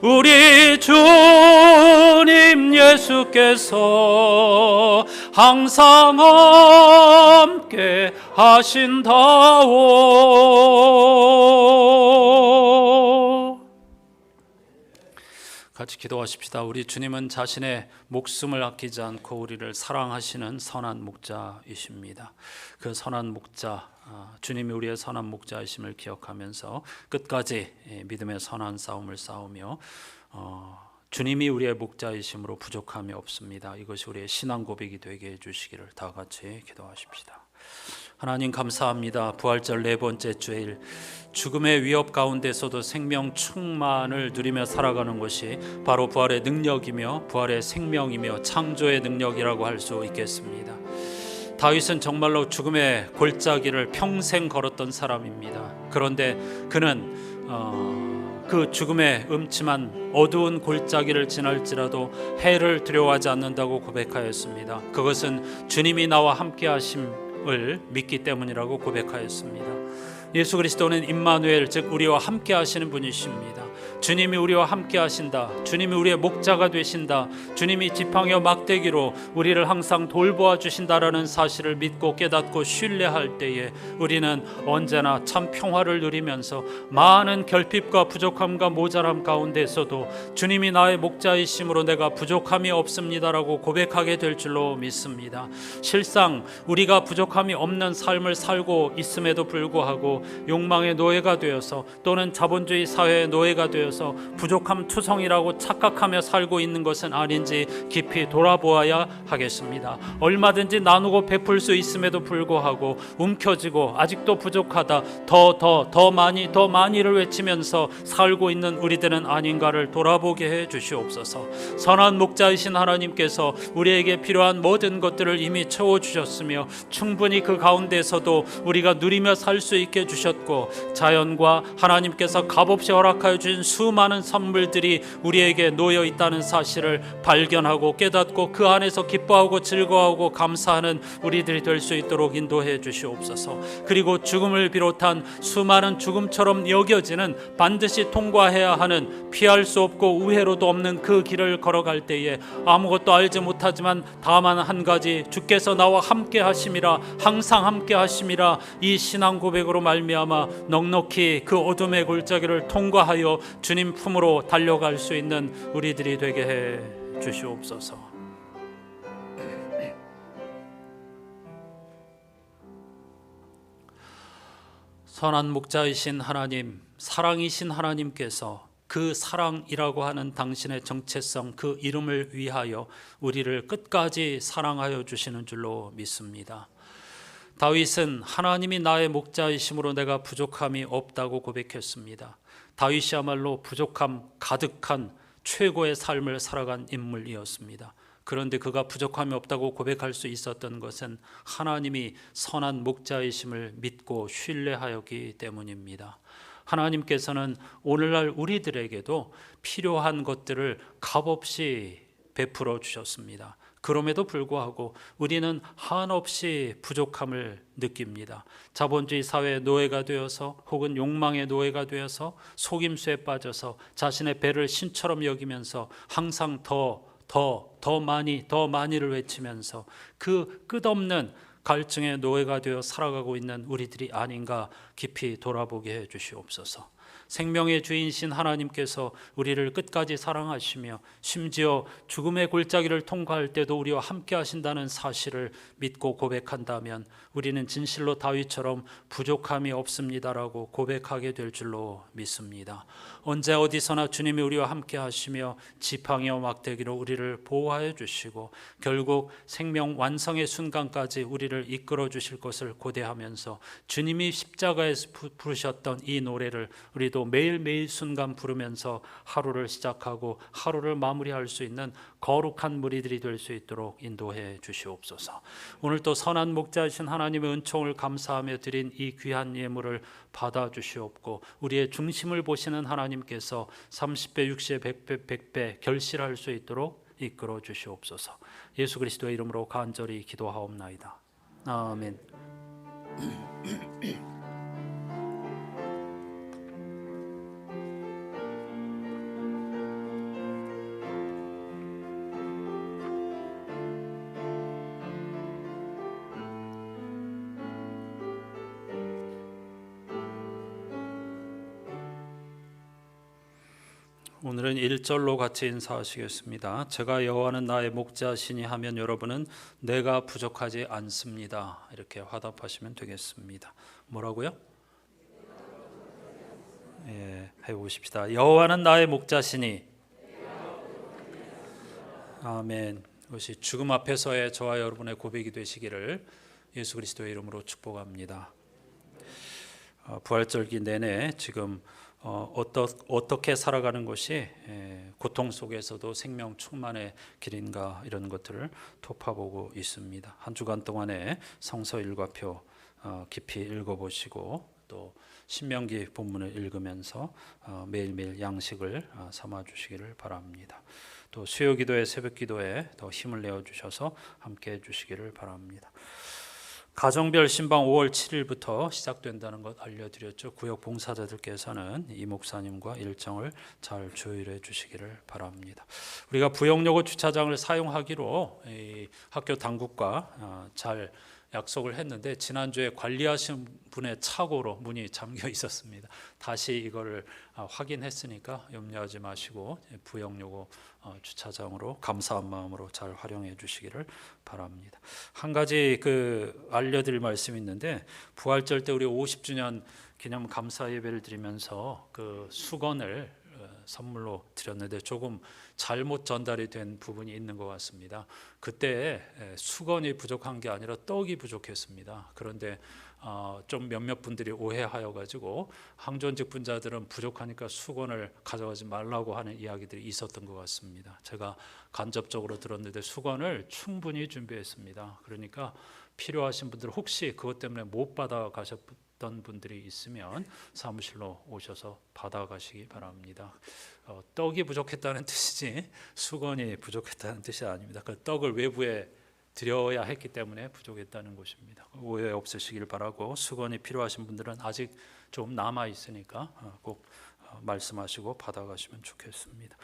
우리 주님 예수께서 항상 함께 하신다오. 같이 기도하십시다. 우리 주님은 자신의 목숨을 아끼지 않고 우리를 사랑하시는 선한 목자이십니다. 그 선한 목자, 주님이 우리의 선한 목자이심을 기억하면서 끝까지 믿음의 선한 싸움을 싸우며 주님이 우리의 목자이심으로 부족함이 없습니다. 이것이 우리의 신앙 고백이 되게 해주시기를 다 같이 기도하십시다. 하나님 감사합니다. 부활절 네 번째 주일, 죽음의 위협 가운데서도 생명 충만을 누리며 살아가는 것이 바로 부활의 능력이며 부활의 생명이며 창조의 능력이라고 할 수 있겠습니다. 다윗은 정말로 죽음의 골짜기를 평생 걸었던 사람입니다. 그런데 그는 그 죽음의 음침한 어두운 골짜기를 지날지라도 해를 두려워하지 않는다고 고백하였습니다. 그것은 주님이 나와 함께 하심을 믿기 때문이라고 고백하였습니다. 예수 그리스도는 임마누엘, 즉 우리와 함께 하시는 분이십니다. 주님이 우리와 함께 하신다. 주님이 우리의 목자가 되신다. 주님이 지팡이와 막대기로 우리를 항상 돌보아 주신다라는 사실을 믿고 깨닫고 신뢰할 때에 우리는 언제나 참 평화를 누리면서 많은 결핍과 부족함과 모자람 가운데서도 주님이 나의 목자이심으로 내가 부족함이 없습니다라고 고백하게 될 줄로 믿습니다. 실상 우리가 부족함이 없는 삶을 살고 있음에도 불구하고 욕망의 노예가 되어서 또는 자본주의 사회의 노예가 되어서 부족함 투성이라고 착각하며 살고 있는 것은 아닌지 깊이 돌아보아야 하겠습니다. 얼마든지 나누고 베풀 수 있음에도 불구하고 움켜쥐고 아직도 부족하다, 더 많이를 외치면서 살고 있는 우리들은 아닌가를 돌아보게 해 주시옵소서. 선한 목자이신 하나님께서 우리에게 필요한 모든 것들을 이미 채워주셨으며 충분히 그 가운데서도 우리가 누리며 살 수 있게 주셨고, 자연과 하나님께서 값없이 허락하여 주신 수많은 선물들이 우리에게 놓여 있다는 사실을 발견하고 깨닫고 그 안에서 기뻐하고 즐거워하고 감사하는 우리들이 될 수 있도록 인도해 주시옵소서. 그리고 죽음을 비롯한 수많은 죽음처럼 여겨지는 반드시 통과해야 하는 피할 수 없고 우회로도 없는 그 길을 걸어갈 때에 아무것도 알지 못하지만 다만 한 가지, 주께서 나와 함께 하심이라, 항상 함께 하심이라, 이 신앙 고백으로 말미암아 넉넉히 그 어둠의 골짜기를 통과하여 주님 품으로 달려갈 수 있는 우리들이 되게 해 주시옵소서. 선한 목자이신 하나님, 사랑이신 하나님께서 그 사랑이라고 하는 당신의 정체성, 그 이름을 위하여 우리를 끝까지 사랑하여 주시는 줄로 믿습니다. 다윗은 하나님이 나의 목자이심으로 내가 부족함이 없다고 고백했습니다. 다윗이야말로 부족함 가득한 최고의 삶을 살아간 인물이었습니다. 그런데 그가 부족함이 없다고 고백할 수 있었던 것은 하나님이 선한 목자이심을 믿고 신뢰하였기 때문입니다. 하나님께서는 오늘날 우리들에게도 필요한 것들을 값없이 베풀어 주셨습니다. 그럼에도 불구하고 우리는 한없이 부족함을 느낍니다. 자본주의 사회의 노예가 되어서 혹은 욕망의 노예가 되어서 속임수에 빠져서 자신의 배를 신처럼 여기면서 항상 더 많이를 외치면서 그 끝없는 갈증의 노예가 되어 살아가고 있는 우리들이 아닌가 깊이 돌아보게 해 주시옵소서. 생명의 주인이신 하나님께서 우리를 끝까지 사랑하시며 심지어 죽음의 골짜기를 통과할 때도 우리와 함께 하신다는 사실을 믿고 고백한다면 우리는 진실로 다윗처럼 부족함이 없습니다라고 고백하게 될 줄로 믿습니다. 언제 어디서나 주님이 우리와 함께 하시며 지팡이와 막대기로 우리를 보호하여 주시고 결국 생명 완성의 순간까지 우리를 이끌어 주실 것을 고대하면서 주님이 십자가에서 부르셨던 이 노래를 우리도 매일매일 순간 부르면서 하루를 시작하고 하루를 마무리할 수 있는 거룩한 무리들이 될 수 있도록 인도해 주시옵소서. 오늘 또 선한 목자이신 하나님의 은총을 감사하며 드린 이 귀한 예물을 받아 주시옵고 우리의 중심을 보시는 하나님께서 30배, 60배, 100배, 100배 결실할 수 있도록 이끌어 주시옵소서. 예수 그리스도의 이름으로 간절히 기도하옵나이다. 아멘. 오늘은 1절로 같이 인사하시겠습니다. 제가 여호와는 나의 목자시니 하면 여러분은 내가 부족하지 않습니다. 이렇게 화답하시면 되겠습니다. 뭐라고요? 해보십시다. 여호와는 나의 목자시니. 아멘. 이것이 죽음 앞에서의 저와 여러분의 고백이 되시기를 예수 그리스도의 이름으로 축복합니다. 부활절기 내내 지금 어떻게 살아가는 것이 고통 속에서도 생명 충만의 길인가 이런 것들을 돌파보고 있습니다. 한 주간 동안에 성서 일과표 깊이 읽어보시고 또 신명기 본문을 읽으면서 매일매일 양식을 삼아 주시기를 바랍니다. 또 수요기도에 새벽기도에 더 힘을 내어 주셔서 함께 해 주시기를 바랍니다. 가정별 신방 5월 7일부터 시작된다는 것 알려드렸죠. 구역 봉사자들께서는 이 목사님과 일정을 잘 조율해 주시기를 바랍니다. 우리가 부영여고 주차장을 사용하기로 이 학교 당국과 잘 약속을 했는데 지난주에 관리하신 분의 착오로 문이 잠겨 있었습니다. 다시 이거를 확인했으니까 염려하지 마시고 부영여고 주차장으로 감사한 마음으로 잘 활용해 주시기를 바랍니다. 한 가지 알려드릴 말씀이 있는데 부활절 때 우리 50주년 기념 감사 예배를 드리면서 수건을 선물로 드렸는데 조금 잘못 전달이 된 부분이 있는 것 같습니다. 그때 수건이 부족한 게 아니라 떡이 부족했습니다. 그런데 좀 몇몇 분들이 오해하여 가지고 항존직 분자들은 부족하니까 수건을 가져가지 말라고 하는 이야기들이 있었던 것 같습니다. 제가 간접적으로 들었는데 수건을 충분히 준비했습니다. 그러니까 필요하신 분들 혹시 그것 때문에 못 받아 가셨던 분들이 있으면 사무실로 오셔서 받아가시기 바랍니다. 떡이 부족했다는 뜻이지 수건이 부족했다는 뜻이 아닙니다. 그 떡을 외부에 드려야 했기 때문에 부족했다는 것입니다. 오해 없으시길 바라고 수건이 필요하신 분들은 아직 좀 남아 있으니까 꼭 말씀하시고 받아가시면 좋겠습니다.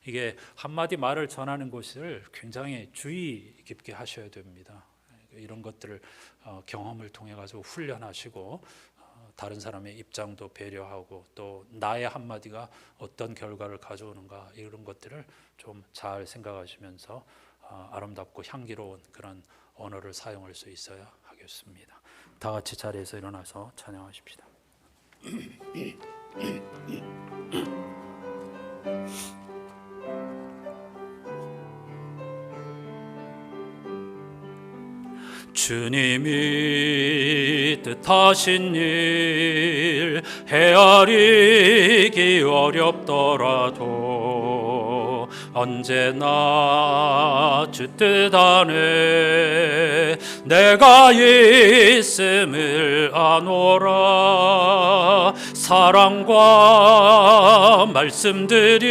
이게 한마디 말을 전하는 것을 굉장히 주의 깊게 하셔야 됩니다. 이런 것들을 경험을 통해 가지고 훈련하시고 다른 사람의 입장도 배려하고 또 나의 한마디가 어떤 결과를 가져오는가 이런 것들을 좀 잘 생각하시면서 아름답고 향기로운 그런 언어를 사용할 수 있어야 하겠습니다. 다 같이 자리에서 일어나서 찬양하십시다. 주님이 뜻하신 일 헤아리기 어렵더라도 언제나 주 뜻 안에 내가 있음을 아노라. 사랑과 말씀들이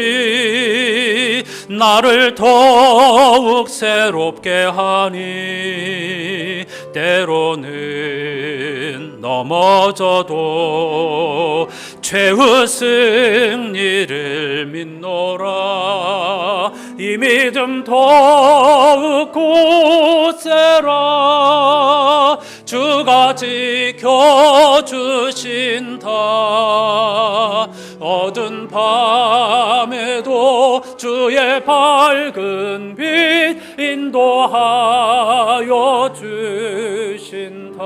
나를 더욱 새롭게 하니 때로는 넘어져도 최후 승리를 믿노라. 이 믿음 더욱 굳세라. 주가 지켜주신다. 어두운 밤에도 주의 밝은 빛 인도하여 주신다.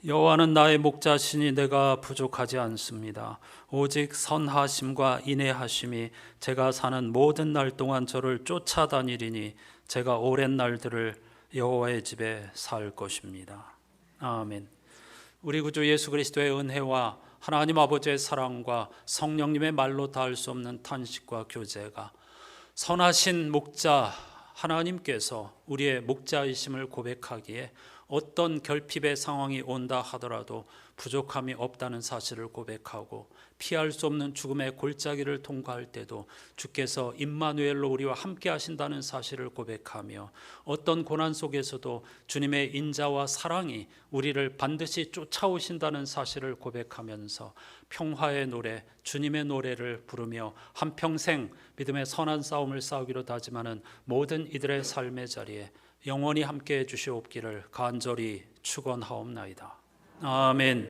여호와는 나의 목자시니 내가 부족하지 않습니다. 오직 선하심과 인애하심이 제가 사는 모든 날 동안 저를 쫓아다니리니 제가 오랜 날들을 여호와의 집에 살 것입니다. 아멘. 우리 구주 예수 그리스도의 은혜와 하나님 아버지의 사랑과 성령님의 말로 닿을 수 없는 탄식과 교제가 선하신 목자 하나님께서 우리의 목자이심을 고백하기에 어떤 결핍의 상황이 온다 하더라도 부족함이 없다는 사실을 고백하고 피할 수 없는 죽음의 골짜기를 통과할 때도 주께서 임마누엘로 우리와 함께 하신다는 사실을 고백하며 어떤 고난 속에서도 주님의 인자와 사랑이 우리를 반드시 쫓아오신다는 사실을 고백하면서 평화의 노래, 주님의 노래를 부르며 한평생 믿음의 선한 싸움을 싸우기로 다짐하는 모든 이들의 삶의 자리에 영원히 함께해 주시옵기를 간절히 축원하옵나이다. 아멘.